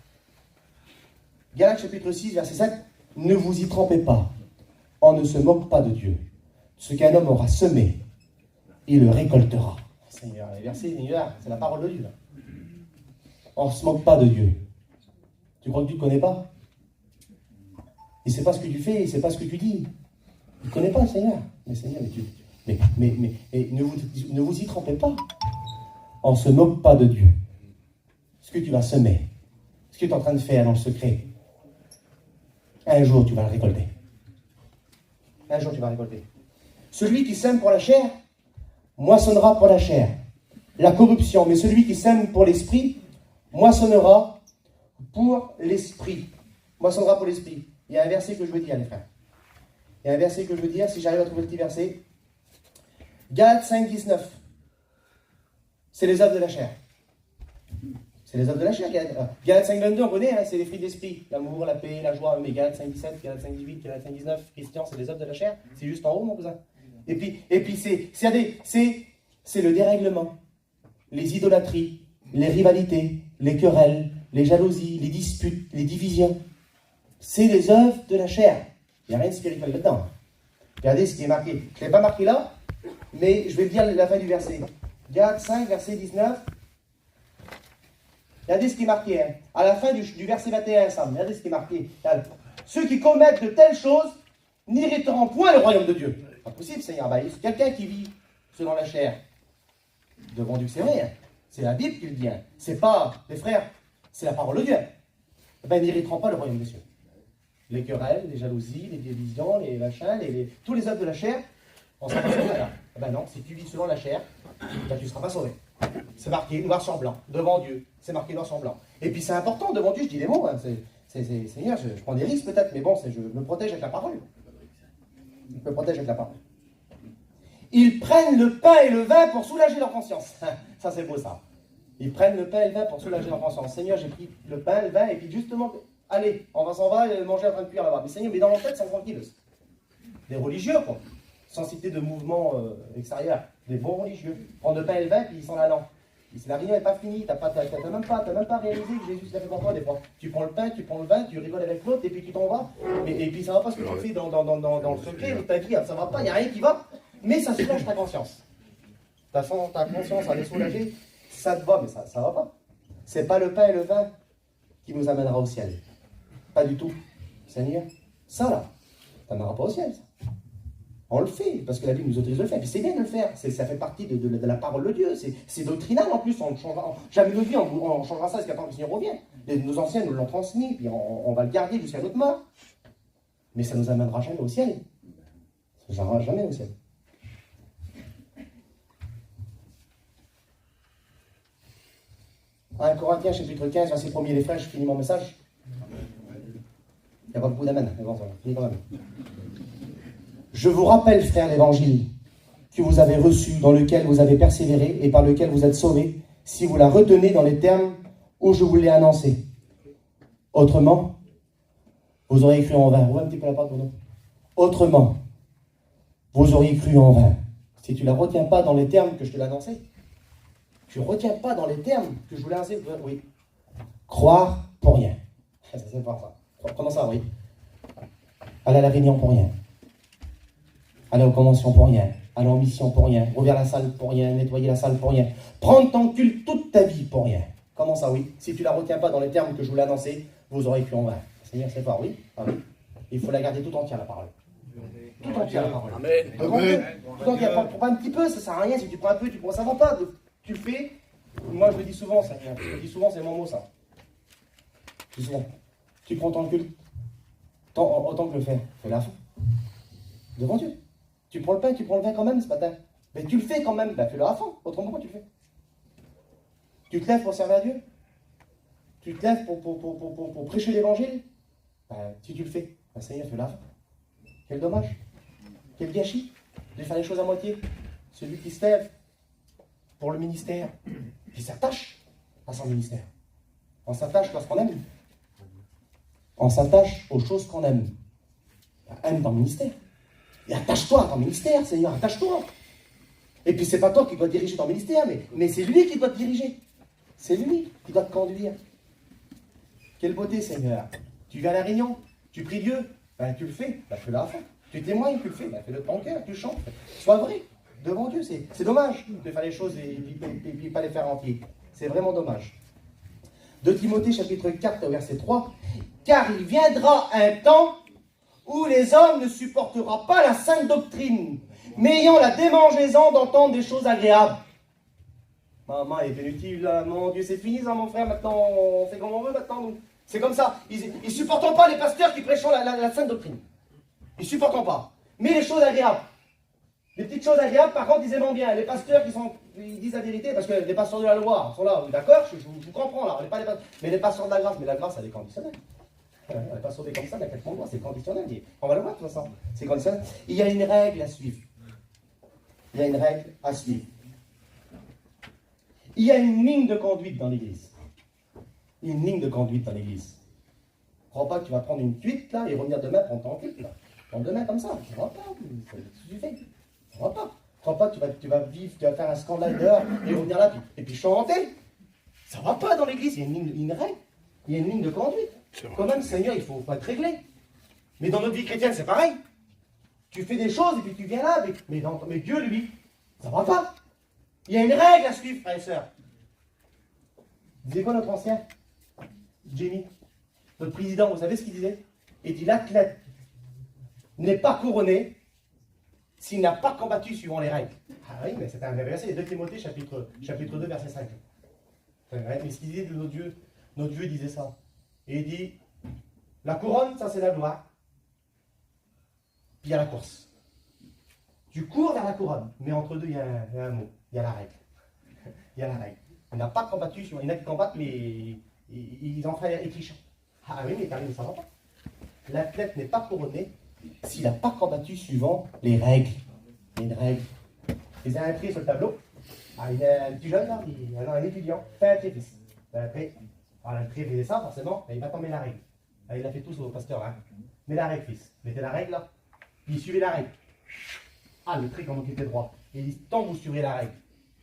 Galates chapitre 6, verset 7. Ne vous y trompez pas. On ne se moque pas de Dieu. Ce qu'un homme aura semé, il le récoltera. Seigneur, les versets, c'est la parole de Dieu. Là. On ne se moque pas de Dieu. Tu crois que Dieu ne te connaît pas? Il ne sait pas ce que tu fais, il ne sait pas ce que tu dis. Il ne connaît pas le Seigneur. Mais Seigneur, ne vous y trompez pas. On ne se moque pas de Dieu. Ce que tu vas semer, ce que tu es en train de faire dans le secret, un jour tu vas le récolter. Un jour tu vas récolter. Celui qui sème pour la chair, moissonnera pour la chair la corruption. Mais celui qui sème pour l'esprit, moissonnera pour l'esprit. Moissonnera pour l'esprit. Il y a un verset que je veux dire, les frères. Il y a un verset que je veux dire, si j'arrive à trouver le petit verset. Galates 5, 19. C'est les œuvres de la chair. C'est les œuvres de la chair. Galates 5, 22, on connaît, hein, c'est les fruits d'esprit. L'amour, la paix, la joie. Mais Galates 5, 17, Galates 5, 18, Galates 5, 19, Christian, c'est les œuvres de la chair. C'est juste en haut, mon cousin. Et puis c'est le dérèglement, les idolâtries, les rivalités, les querelles, les jalousies, les disputes, les divisions. C'est les œuvres de la chair. Il n'y a rien de spirituel là-dedans. Regardez ce qui est marqué. Je ne l'ai pas marqué là, mais je vais dire la fin du verset. Galates 5, verset 19. Regardez ce qui est marqué. Hein. À la fin du verset 21, Sam. Regardez ce qui est marqué. Ceux qui commettent de telles choses n'hériteront point le royaume de Dieu. Pas possible, Seigneur. Quelqu'un qui vit selon la chair, devant Dieu, c'est vrai. Hein. C'est la Bible qui le dit. Hein. C'est pas, les frères, c'est la parole de Dieu. Ils n'hériteront pas le royaume des cieux. Les querelles, les jalousies, les divisions, les machins, tous les œuvres de la chair, on sera pas sauvé là. Non, si tu vis selon la chair, tu ne seras pas sauvé. C'est marqué noir sur blanc, devant Dieu. C'est marqué noir sur blanc. Et puis c'est important, devant Dieu, je dis les mots. Hein. Seigneur, je prends des risques peut-être, mais bon, je me protège avec la parole. Je me protège avec la parole. Ils prennent le pain et le vin pour soulager leur conscience. Ça, c'est beau, ça. Ils prennent le pain et le vin pour soulager leur conscience. Seigneur, j'ai pris le pain, le vin, et puis justement, allez, on s'en va manger en train de cuire là-bas. Mais Seigneur, mais dans leur tête, c'est tranquille. Des religieux, quoi. Sans citer de mouvements extérieurs. Des bons religieux. Prendre le pain et le vin, puis ils sont là, non. La réunion n'est pas finie, t'as même pas réalisé que Jésus l'a fait pour toi des fois. Tu prends le pain, tu prends le vin, tu rigoles avec l'autre, et puis tu t'en vas. Et puis ça va pas ce que tu fais dans le secret de ta vie, ça va pas, il n'y a rien qui va. Mais ça soulage ta conscience. Ta conscience, elle est soulagée, ça te va, mais ça va pas. C'est pas le pain et le vin qui nous amènera au ciel. Pas du tout. Seigneur, ça là, ça n'amènera pas au ciel. Ça. On le fait, parce que la Bible nous autorise de le faire. Puis c'est bien de le faire, ça fait partie de la parole de Dieu. C'est doctrinal en plus, on changera, jamais de vie, on changera ça jusqu'à temps que le Seigneur revienne. Nos anciens nous l'ont transmis, puis on va le garder jusqu'à notre mort. Mais ça ne nous amènera jamais au ciel. J'en jamais au ciel. 1 Corinthiens chapitre 15, verset 1er, les frères, je finis mon message. Il n'y a pas beaucoup d'amen, mais bon, ça va, finis quand même. Je vous rappelle, frères, l'évangile que vous avez reçu, dans lequel vous avez persévéré et par lequel vous êtes sauvés, si vous la retenez dans les termes où je vous l'ai annoncé. Autrement, vous auriez cru en vain. Ouvre un petit peu la porte pour nous. Autrement, vous auriez cru en vain. Si tu ne la retiens pas dans les termes que je te l'ai annoncé, tu ne retiens pas dans les termes que je vous l'ai annoncé, oui. Croire pour rien. Ça, c'est fort, ça. Comment ça, oui. Aller à la réunion pour rien. Aller aux conventions pour rien. Aller en mission pour rien. Ouvrir la salle pour rien. Nettoyer la salle pour rien. Prendre ton culte toute ta vie pour rien. Comment ça, oui. Si tu ne la retiens pas dans les termes que je vous l'ai annoncé, vous aurez cru en vain. Seigneur, c'est fort, oui. Ah, oui. Il faut la garder tout entière, la parole. Tout entière, la parole. Amen. Tout entière. Prends pas un petit peu, ça sert à rien. Si tu prends un peu, tu prends, ça va pas. Tu le fais. Moi, je le dis souvent, ça. Je le dis souvent, c'est mon mot, ça. Je dis souvent. Tu prends ton culte, autant que le faire. Fais la fin. Devant Dieu. Tu prends le pain, tu prends le vin quand même ce matin. Mais tu le fais quand même. Ben, fais-le à fond. Autrement, pourquoi tu le fais? Tu te lèves pour servir à Dieu? Tu te lèves pour prêcher l'évangile? Ben, si tu le fais, ben, Seigneur, fais-le à fond. Quel dommage. Quel gâchis de faire les choses à moitié. Celui qui se lève pour le ministère, qui s'attache à son ministère. On s'attache lorsqu'on aime. On s'attache aux choses qu'on aime. Aime ton ministère. Et attache-toi à ton ministère, Seigneur, attache-toi. Et puis c'est pas toi qui dois diriger ton ministère, mais c'est lui qui doit te diriger. C'est lui qui doit te conduire. Quelle beauté, Seigneur. Tu viens à la réunion, tu pries Dieu, ben, tu le fais, ben, fais-le à fond. Tu témoignes, tu le fais, ben, fais-le de ton cœur, tu chantes. Sois vrai, devant Dieu. C'est dommage de faire les choses et puis pas les faire entier. C'est vraiment dommage. 2 Timothée chapitre 4, verset 3. Car il viendra un temps où les hommes ne supporteront pas la sainte doctrine, mais ayant la démangeaison d'entendre des choses agréables. Maman, elle est inutile, là. Mon Dieu, c'est fini ça, mon frère, maintenant, on fait comme on veut, maintenant, nous. C'est comme ça. Ils ne supportent pas les pasteurs qui prêchent la sainte doctrine. Ils ne supportent pas. Mais les choses agréables. Les petites choses agréables, par contre, ils aiment bien. Les pasteurs ils disent la vérité, parce que les pasteurs de la loi sont là, d'accord, je vous comprends, là. On n'est pas mais les pasteurs de la grâce, mais la grâce, elle est conditionnelle. On n'est pas sauvé comme ça, il y a quelques mois, c'est conditionnel. On va le voir de toute façon. C'est conditionnel. Il y a une règle à suivre. Il y a une règle à suivre. Il y a une ligne de conduite dans l'église. Une ligne de conduite dans l'église. Ne crois pas que tu vas prendre une cuite là et revenir demain prendre ton cuite là. Prendre demain comme ça. Ça ne va pas. Ça ne va pas. Ne crois pas que tu vas vivre, tu vas faire un scandale dehors et revenir là et puis chanter. Ça ne va pas dans l'église. Il y a une règle. Il y a une ligne de conduite. Quand même, Seigneur, il faut être réglé. Mais dans notre vie chrétienne, c'est pareil. Tu fais des choses et puis tu viens là, mais Dieu, lui, ça ne va pas. Il y a une règle à suivre, frères et sœurs. Disait quoi notre ancien Jamie, notre président, vous savez ce qu'il disait? Il dit l'athlète n'est pas couronné s'il n'a pas combattu suivant les règles. Ah oui, mais c'est un vrai verset, 2 Timothée chapitre 2, verset 5. Mais ce qu'il disait de notre Dieu disait ça. Et il dit, la couronne, ça c'est la gloire. Puis il y a la course. Tu cours vers la couronne, mais entre deux, il y a un mot. Il y a la règle. Il y a la règle. Il n'a pas combattu, il y en a qui combattent, mais ils en font et trichent. Ah oui, mais Karim, ça va pas. L'athlète n'est pas couronné s'il n'a pas combattu suivant les règles. Il y a une règle. Ils ont un tri sur le tableau. Ah, il y a un petit jeune là, un étudiant, fait un tri, fils. Après, le tri, il fait ça, forcément, il va tomber la règle. Il l'a fait tous au pasteur, hein. Mais la règle, fils. Mettez la règle là, puis suivez la règle. Ah, le tri, comment il était droit. Il dit, tant que vous suivrez la règle,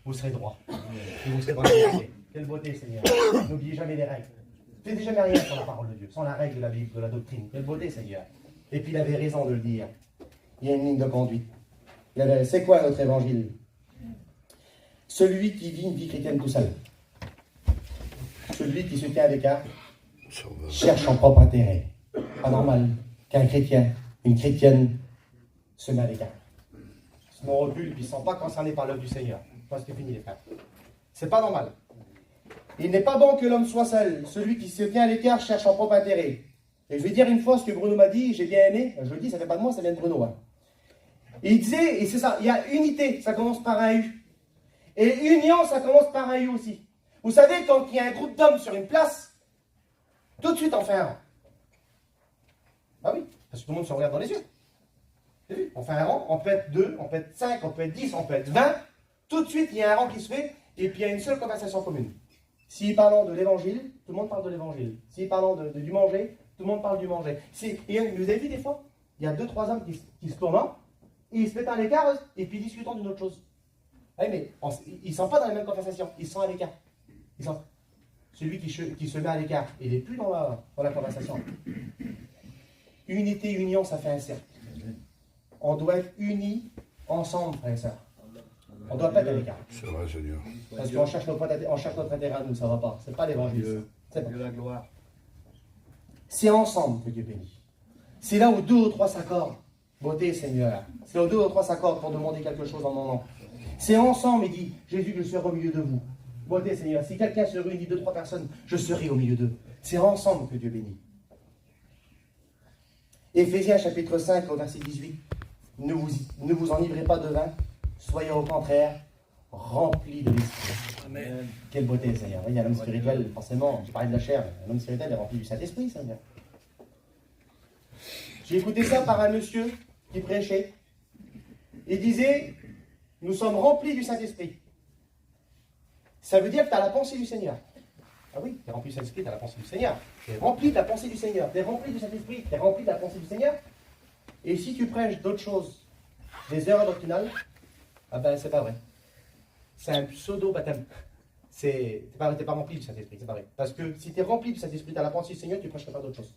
vous serez droit. Et vous serez dans la vérité. Quelle beauté, Seigneur. N'oubliez jamais les règles. Ne faites jamais rien sans la parole de Dieu, sans la règle de la Bible, de la doctrine. Quelle beauté, Seigneur. Et puis il avait raison de le dire. Il y a une ligne de conduite. C'est quoi notre évangile? Celui qui vit une vie chrétienne tout seul. Celui qui se tient à l'écart cherche son propre intérêt. Pas normal qu'un chrétien, une chrétienne se met à l'écart. Sinon on recule, puis ils ne sont pas concernés par l'œuvre du Seigneur. Parce que fini les frères. C'est pas normal. Il n'est pas bon que l'homme soit seul. Celui qui se tient à l'écart cherche son propre intérêt. Et je vais dire une fois ce que Bruno m'a dit, j'ai bien aimé. Je le dis, ça ne fait pas de moi, ça vient de Bruno. Hein. Et il disait, et c'est ça, il y a unité, ça commence par un U. Et union, ça commence par un U aussi. Vous savez, quand il y a un groupe d'hommes sur une place, tout de suite on fait un rang. Ah oui, parce que tout le monde se regarde dans les yeux. Vous avez vu? On fait un rang, on peut être 2, on peut être 5, on peut être 10, on peut être 20. Tout de suite, il y a un rang qui se fait, et puis il y a une seule conversation commune. S'il parle de l'évangile, tout le monde parle de l'évangile. S'il parle du manger, tout le monde parle du manger. Et vous avez vu des fois, il y a 2-3 hommes qui se tournent, et ils se mettent à l'écart, et puis discutant d'une autre chose. Oui, mais ils ne sont pas dans la même conversation, ils sont à l'écart. Celui qui se met à l'écart, il n'est plus dans la conversation. Unité, union, ça fait un cercle. On doit être unis ensemble, frères et sœurs. On ne doit pas être à l'écart. C'est vrai, Seigneur. Parce qu'on cherche notre intérêt à nous, ça ne va pas. Ce n'est pas l'évangile. C'est la gloire. C'est ensemble que Dieu bénit. C'est là où 2 ou 3 s'accordent. Beauté, Seigneur. C'est là où 2 ou 3 s'accordent pour demander quelque chose en mon nom. C'est ensemble, il dit, Jésus, je serai au milieu de vous. Beauté, Seigneur. Si quelqu'un se réunit 2-3 personnes, je serai au milieu d'eux. C'est ensemble que Dieu bénit. Éphésiens chapitre 5 au verset 18. Ne vous enivrez pas de vin, soyez au contraire remplis de l'esprit. Amen. Quelle beauté, Seigneur. Il y a l'homme spirituel, forcément, je parlais de la chair, l'homme spirituel est rempli du Saint-Esprit, Seigneur. J'ai écouté ça par un monsieur qui prêchait. Il disait, nous sommes remplis du Saint-Esprit. Ça veut dire que tu as la pensée du Seigneur. Ah oui, tu es rempli du Saint-Esprit, tu as la pensée du Seigneur. Tu es rempli de la pensée du Seigneur. Tu es rempli du Saint-Esprit, tu es rempli de la pensée du Seigneur. Et si tu prêches d'autres choses, des erreurs doctrinales, ah ben c'est pas vrai. C'est un pseudo-baptême. Tu n'es pas rempli du Saint-Esprit, c'est pas vrai. Parce que si tu es rempli du Saint-Esprit, tu as la pensée du Seigneur, tu ne prêcherais pas d'autres choses.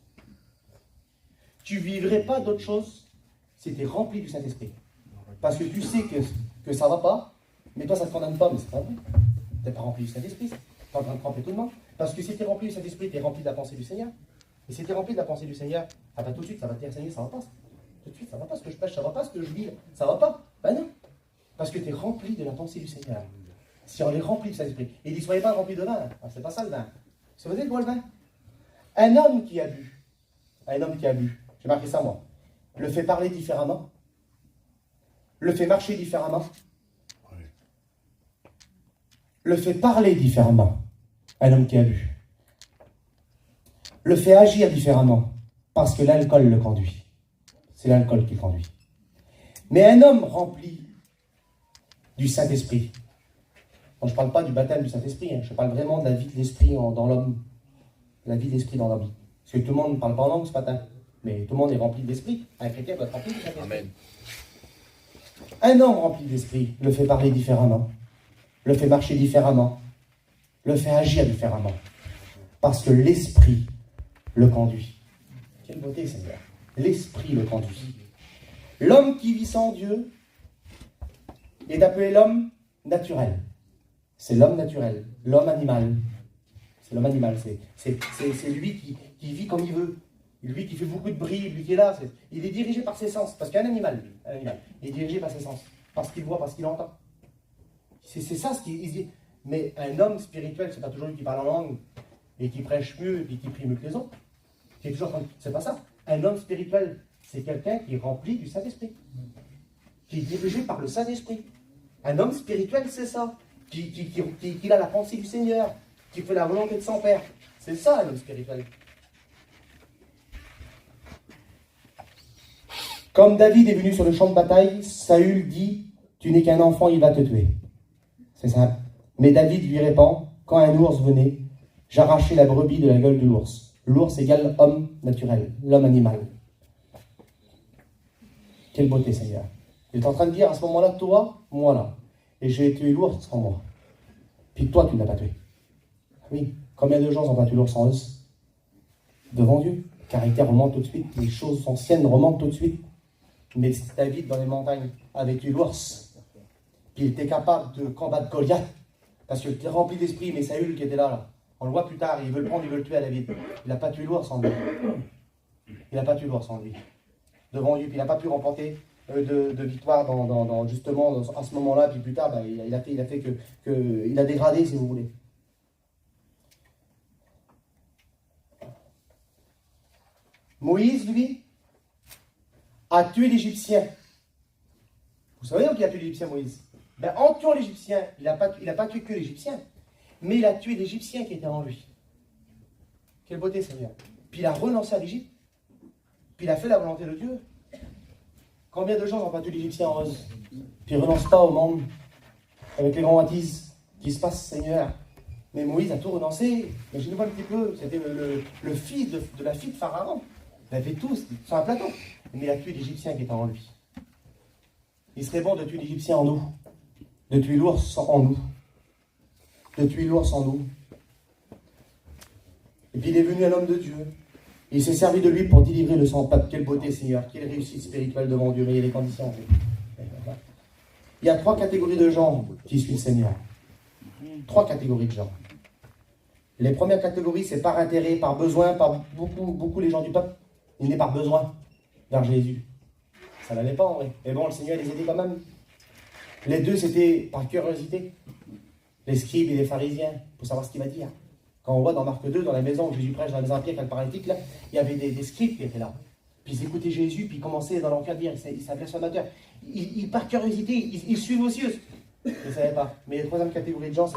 Tu ne vivrais pas d'autres choses si tu es rempli du Saint-Esprit. Parce que tu sais que ça ne va pas, mais toi ça ne te condamne pas, mais c'est pas vrai. Tu n'es pas rempli du Saint-Esprit, tu es en train de tromper tout le monde. Parce que si tu es rempli du Saint-Esprit, tu es rempli de la pensée du Seigneur. Et si tu es rempli de la pensée du Seigneur, ah ben tout de suite ça va te dire, Seigneur, ça va pas. Tout de suite, ça va pas ce que je prêche, ça va pas ce que je vis, ça va pas. Ben non. Parce que tu es rempli de la pensée du Seigneur. Si on est rempli du Saint-Esprit. Et il dit, soyez pas rempli de vin. Ah, c'est pas ça le vin. Ça veut dire quoi le vin? Un homme qui a bu, j'ai marqué ça moi, le fait parler différemment, le fait marcher différemment, le fait parler différemment, un homme qui a bu, le fait agir différemment, parce que l'alcool le conduit. C'est l'alcool qui conduit. Mais un homme rempli du Saint-Esprit, je ne parle pas du baptême du Saint-Esprit, je parle vraiment de la vie de l'Esprit dans l'homme, la vie de l'Esprit dans l'homme. Parce que tout le monde ne parle pas en langue ce matin, mais tout le monde est rempli de l'Esprit. Un chrétien doit être rempli du Saint-Esprit. Amen. Un homme rempli d'Esprit le fait parler différemment, le fait marcher différemment, le fait agir différemment, parce que l'Esprit le conduit. Quelle beauté, Seigneur. L'Esprit le conduit. L'homme qui vit sans Dieu est appelé l'homme naturel. C'est l'homme naturel, l'homme animal. C'est l'homme animal, c'est lui qui vit comme il veut. Lui qui fait beaucoup de bruit, lui qui est là, il est dirigé par ses sens. Parce qu'un animal, il est dirigé par ses sens. Parce qu'il voit, parce qu'il entend. C'est ça ce qu'il dit. Mais un homme spirituel, c'est pas toujours lui qui parle en langue et qui prêche mieux et puis qui prie mieux que les autres. C'est pas ça. Un homme spirituel, c'est quelqu'un qui est rempli du Saint-Esprit. Qui est dirigé par le Saint-Esprit. Un homme spirituel, c'est ça. Qui a la pensée du Seigneur, qui fait la volonté de son Père. C'est ça, un homme spirituel. Comme David est venu sur le champ de bataille, Saül dit, tu n'es qu'un enfant, il va te tuer. C'est simple. Mais David lui répond, quand un ours venait, j'arrachais la brebis de la gueule de l'ours. L'ours égale homme naturel, l'homme animal. Quelle beauté, Seigneur. Il est en train de dire à ce moment-là, toi, moi là. Et j'ai tué l'ours en moi. Puis toi, tu ne l'as pas tué. Oui, combien de gens ont pas tué l'ours en os devant Dieu? Le caractère remonte tout de suite, les choses anciennes remontent tout de suite. Mais David, dans les montagnes, avait tué l'ours. Puis il était capable de combattre Goliath. Parce qu'il était rempli d'esprit, mais Saül qui était là, on le voit plus tard, il veut le prendre, il veut le tuer à David. Il n'a pas tué l'ours en lui. Il n'a pas tué l'ours en lui. Devant lui, puis il n'a pas pu remporter de victoire justement à ce moment-là, puis plus tard, il a fait il a dégradé, si vous voulez. Moïse, lui, a tué l'Égyptien Vous savez donc qu'il a tué l'Égyptien Moïse? Ben, en tuant l'Égyptien, il n'a pas tué que l'Égyptien, mais il a tué l'Égyptien qui était en lui. Quelle beauté, Seigneur. Puis il a renoncé à l'Égypte. Puis il a fait la volonté de Dieu. Combien de gens n'ont pas tué l'Égyptien en eux? Puis ils ne renoncent pas au monde avec les grands baptêmes qui se passent, Seigneur. Mais Moïse a tout renoncé. Imaginez-vous un petit peu, c'était le fils de la fille de Pharaon. Il a fait tout sur un plateau. Mais il a tué l'Égyptien qui était en lui. Il serait bon de tuer l'Égyptien en nous. De tuer l'ours en nous. De tuer l'ours en nous. Et puis il est venu un homme de Dieu. Il s'est servi de lui pour délivrer le sang peuple. Quelle beauté, Seigneur. Quelle réussite spirituelle devant Dieu. Voyez les conditions. Il y a 3 catégories de gens qui suivent le Seigneur. 3 catégories de gens. Les premières catégories, c'est par intérêt, par besoin, par beaucoup les gens du peuple. Ils venaient par besoin vers Jésus. Ça n'allait pas en vrai. Mais bon, le Seigneur les aidait quand même. Les 2, c'était par curiosité. Les scribes et les pharisiens, pour savoir ce qu'il va dire. Quand on voit dans Marc 2, dans la maison où Jésus prêche, dans la maison Pierre, qui a le paralytique, là, il y avait des scribes qui étaient là. Puis ils écoutaient Jésus, puis ils commençaient dans leur cœur à dire, ils s'appelaient formateurs. Par curiosité, ils suivent aussi eux. Je ne savais pas. Mais la 3e catégorie de gens,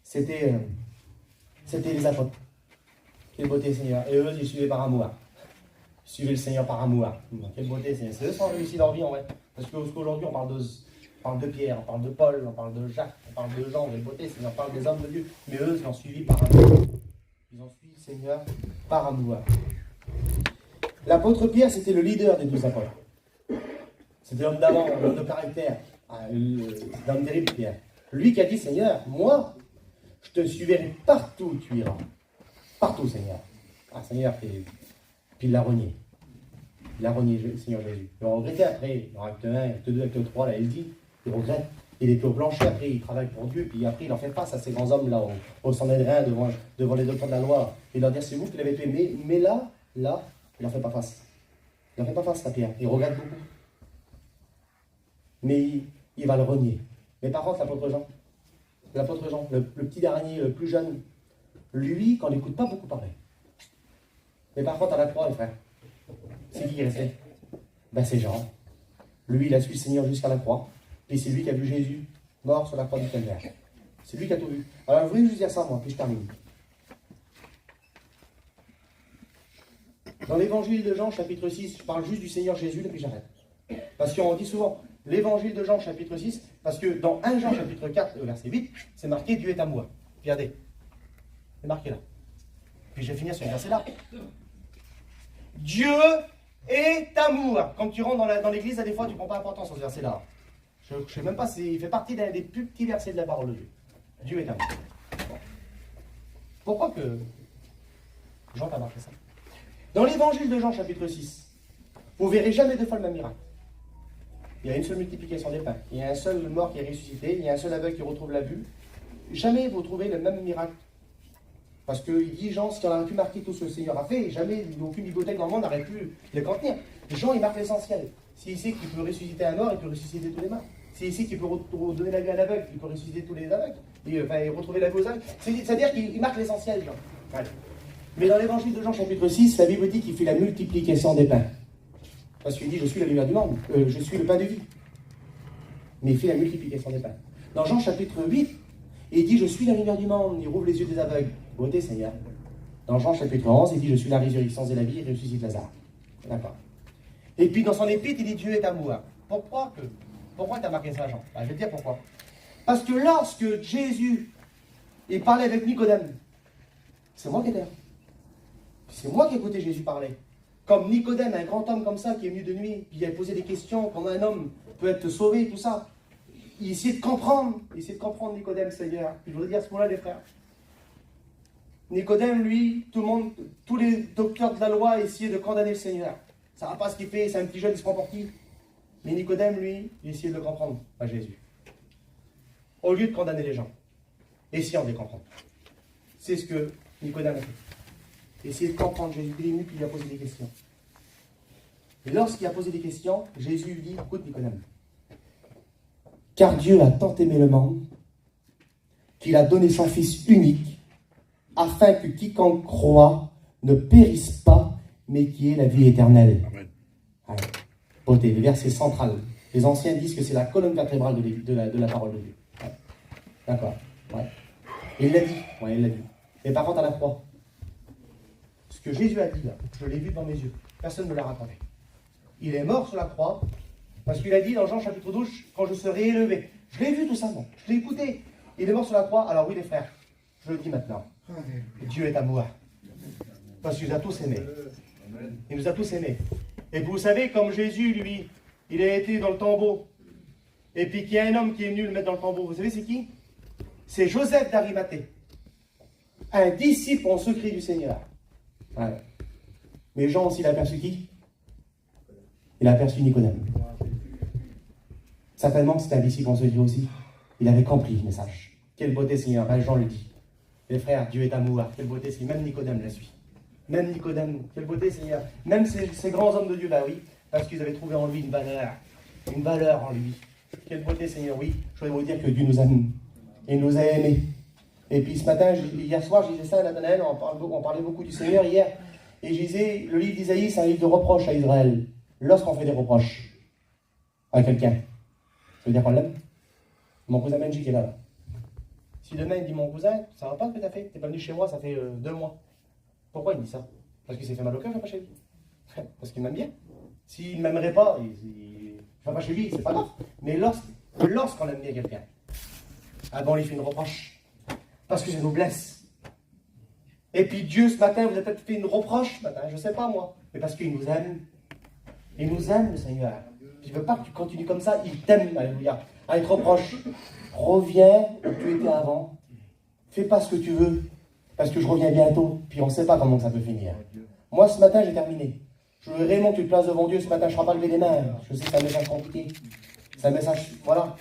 c'était les apôtres. Quelle beauté, Seigneur. Et eux, ils suivaient par amour. Ils suivaient le Seigneur par amour. Quelle beauté, Seigneur. C'est eux qui ont réussi leur vie, en vrai. Parce qu'aujourd'hui, on parle de Pierre, on parle de Paul, on parle de Jacques, on parle de Jean, quelle beauté, Seigneur, on parle des hommes de Dieu. Mais eux, ils ont suivi par amour. Ils ont suivi le Seigneur par amour. L'apôtre Pierre, c'était le leader des 12 apôtres. C'était l'homme d'avant, l'homme de caractère. L'homme terrible, Pierre. Lui qui a dit, Seigneur, moi, je te suivrai partout où tu iras. Partout, Seigneur. Ah, Seigneur, puis il l'a renié. Il a renié le Seigneur Jésus. Il a regretté après, dans acte 1, acte 2, acte 3, là, il dit, il regrette. Il était au plancher, après il travaille pour Dieu, puis après il en fait face à ces grands hommes là, au Sanhédrin, devant les docteurs de la loi. Il leur dit, c'est vous qui l'avez tué. Mais là, il n'en fait pas face. Il n'en fait pas face à Pierre. Il regrette beaucoup. Mais il va le renier. Mais par contre, l'apôtre Jean, le petit dernier, le plus jeune, lui, qu'on n'écoute pas beaucoup parler. Mais par contre, à la croix, les frères, c'est qui est resté? Ben, c'est Jean. Lui, il a suivi le Seigneur jusqu'à la croix. Et c'est lui qui a vu Jésus mort sur la croix du Calvaire. C'est lui qui a tout vu. Alors, je voulais juste dire ça, moi, puis je termine. Dans l'évangile de Jean, chapitre 6, je parle juste du Seigneur Jésus, et puis j'arrête. Parce qu'on dit souvent l'évangile de Jean, chapitre 6, parce que dans 1 Jean, chapitre 4, verset 8, c'est marqué Dieu est amour. Regardez. C'est marqué là. Puis je vais finir sur ce verset-là. Dieu est amour. Quand tu rentres dans l'église, des fois, tu ne prends pas importance sur ce verset-là. Je ne sais même pas s'il fait partie d'un des plus petits versets de la parole de Dieu. Dieu est amour. Bon. Pourquoi que Jean t'a marqué ça? Dans l'évangile de Jean, chapitre 6, vous ne verrez jamais deux fois le même miracle. Il y a une seule multiplication des pains. Il y a un seul mort qui est ressuscité. Il y a un seul aveugle qui retrouve la vue. Jamais vous trouvez le même miracle. Parce qu'il dit, Jean, si on aurait pu marquer tout ce que le Seigneur a fait, jamais aucune bibliothèque dans le monde n'aurait pu le contenir. Jean, il marque l'essentiel. S'il sait qu'il peut ressusciter un mort, il peut ressusciter tous les morts. S'il sait qu'il peut redonner la vue à l'aveugle, il peut ressusciter tous les aveugles. Et retrouver la vue aux aveugles. C'est-à-dire qu'il marque l'essentiel, Jean. Ouais. Mais dans l'évangile de Jean, chapitre 6, la Bible dit qu'il fait la multiplication des pains. Parce qu'il dit, je suis la lumière du monde, je suis le pain de vie. Mais il fait la multiplication des pains. Dans Jean, chapitre 8, il dit, je suis la lumière du monde, il rouvre les yeux des aveugles. Beauté, Seigneur. Dans Jean, chapitre 11, il dit, je suis la résurrection et la vie, il ressuscite Lazare. D'accord. Et puis dans son épître, il dit, Dieu est amour. Pourquoi tu as marqué ça, Jean? Je vais te dire pourquoi. Parce que lorsque Jésus, il parlait avec Nicodème, c'est moi qui étais là. C'est moi qui écoutais Jésus parler. Comme Nicodème, un grand homme comme ça, qui est venu de nuit, puis il a posé des questions, comment un homme peut être sauvé, tout ça. Il essayait de comprendre Nicodème, Seigneur. Je voudrais dire ce mot-là, les frères. Nicodème, lui, tous les docteurs de la loi essayaient de condamner le Seigneur. Ça ne va pas ce qu'il fait, c'est un petit jeune, il se prend pour qui. Mais Nicodème, lui, il essayait de le comprendre, à Jésus. Au lieu de condamner les gens, essayant de les comprendre. C'est ce que Nicodème a fait. Essayer de comprendre Jésus. Il est venu, puis il a posé des questions. Et lorsqu'il a posé des questions, Jésus lui dit, écoute Nicodème, car Dieu a tant aimé le monde qu'il a donné son Fils unique, afin que quiconque croit ne périsse pas, mais qui ait la vie éternelle. Amen. Beauté, le verset central Les anciens disent que c'est la colonne vertébrale de la parole de Dieu. Ouais. D'accord. Ouais. Et il l'a dit. Ouais, il l'a dit. Et par contre, à la croix, ce que Jésus a dit là, je l'ai vu devant mes yeux. Personne ne me l'a raconté. Il est mort sur la croix parce qu'il a dit dans Jean chapitre 12, quand je serai élevé. Je l'ai vu tout ça, non? Je l'ai écouté. Il est mort sur la croix. Alors oui, les frères, je le dis maintenant. Dieu est amour. Parce qu'il nous a tous aimés. Il nous a tous aimés. Et vous savez, comme Jésus, lui, il a été dans le tombeau. Et puis qu'il y a un homme qui est venu le mettre dans le tombeau. Vous savez, c'est qui? C'est Joseph d'Arimathée. Un disciple en secret du Seigneur. Ouais. Mais Jean aussi, il a aperçu qui? Il a aperçu Nicodème. Certainement que c'était un disciple en secret aussi. Il avait compris le message. Quelle beauté, Seigneur. Ben, Jean le dit. Les frères, Dieu est amour. Quelle beauté, Seigneur. Même Nicodème la suit. Même Nicodème. Quelle beauté, Seigneur. Même ces grands hommes de Dieu, bah oui. Parce qu'ils avaient trouvé en lui une valeur. Une valeur en lui. Quelle beauté, Seigneur. Oui, je voudrais vous dire que Dieu nous aime. Il nous a aimés. Et puis ce matin, hier soir, je disais ça à Nathanaël, on parlait beaucoup du Seigneur hier. Et je disais, le livre d'Isaïe, c'est un livre de reproches à Israël. Lorsqu'on fait des reproches à quelqu'un, ça veut dire qu'on l'aime. Mon cousin Benji qui est là. Si demain il dit, mon cousin, ça va pas ce que tu as fait, t'es pas venu chez moi, ça fait 2 mois. Pourquoi il dit ça? Parce qu'il s'est fait mal au cœur, je vais pas chez lui. Parce qu'il m'aime bien. S'il ne m'aimerait pas, je ne vais pas chez lui, c'est pas grave. Mais lorsqu'on aime bien quelqu'un, ah ben on lui fait une reproche. Parce que ça nous blesse. Et puis Dieu, ce matin, vous a peut-être fait une reproche, ce matin, je ne sais pas moi. Mais parce qu'il nous aime. Il nous aime, le Seigneur. Il ne veut pas que tu continues comme ça, il t'aime, alléluia. Ah, il te reproche. Reviens où tu étais avant. Fais pas ce que tu veux. Parce que je reviens bientôt. Puis on ne sait pas comment ça peut finir. Moi, ce matin, j'ai terminé. Je veux vraiment que tu te places devant Dieu ce matin. Je ne serai pas lever les mains. Je sais que c'est un message compliqué. C'est un message, voilà.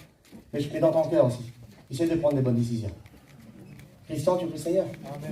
Mais je mets dans ton cœur aussi. Essaye de prendre des bonnes décisions. Christian, tu peux le Seigneur? Amen.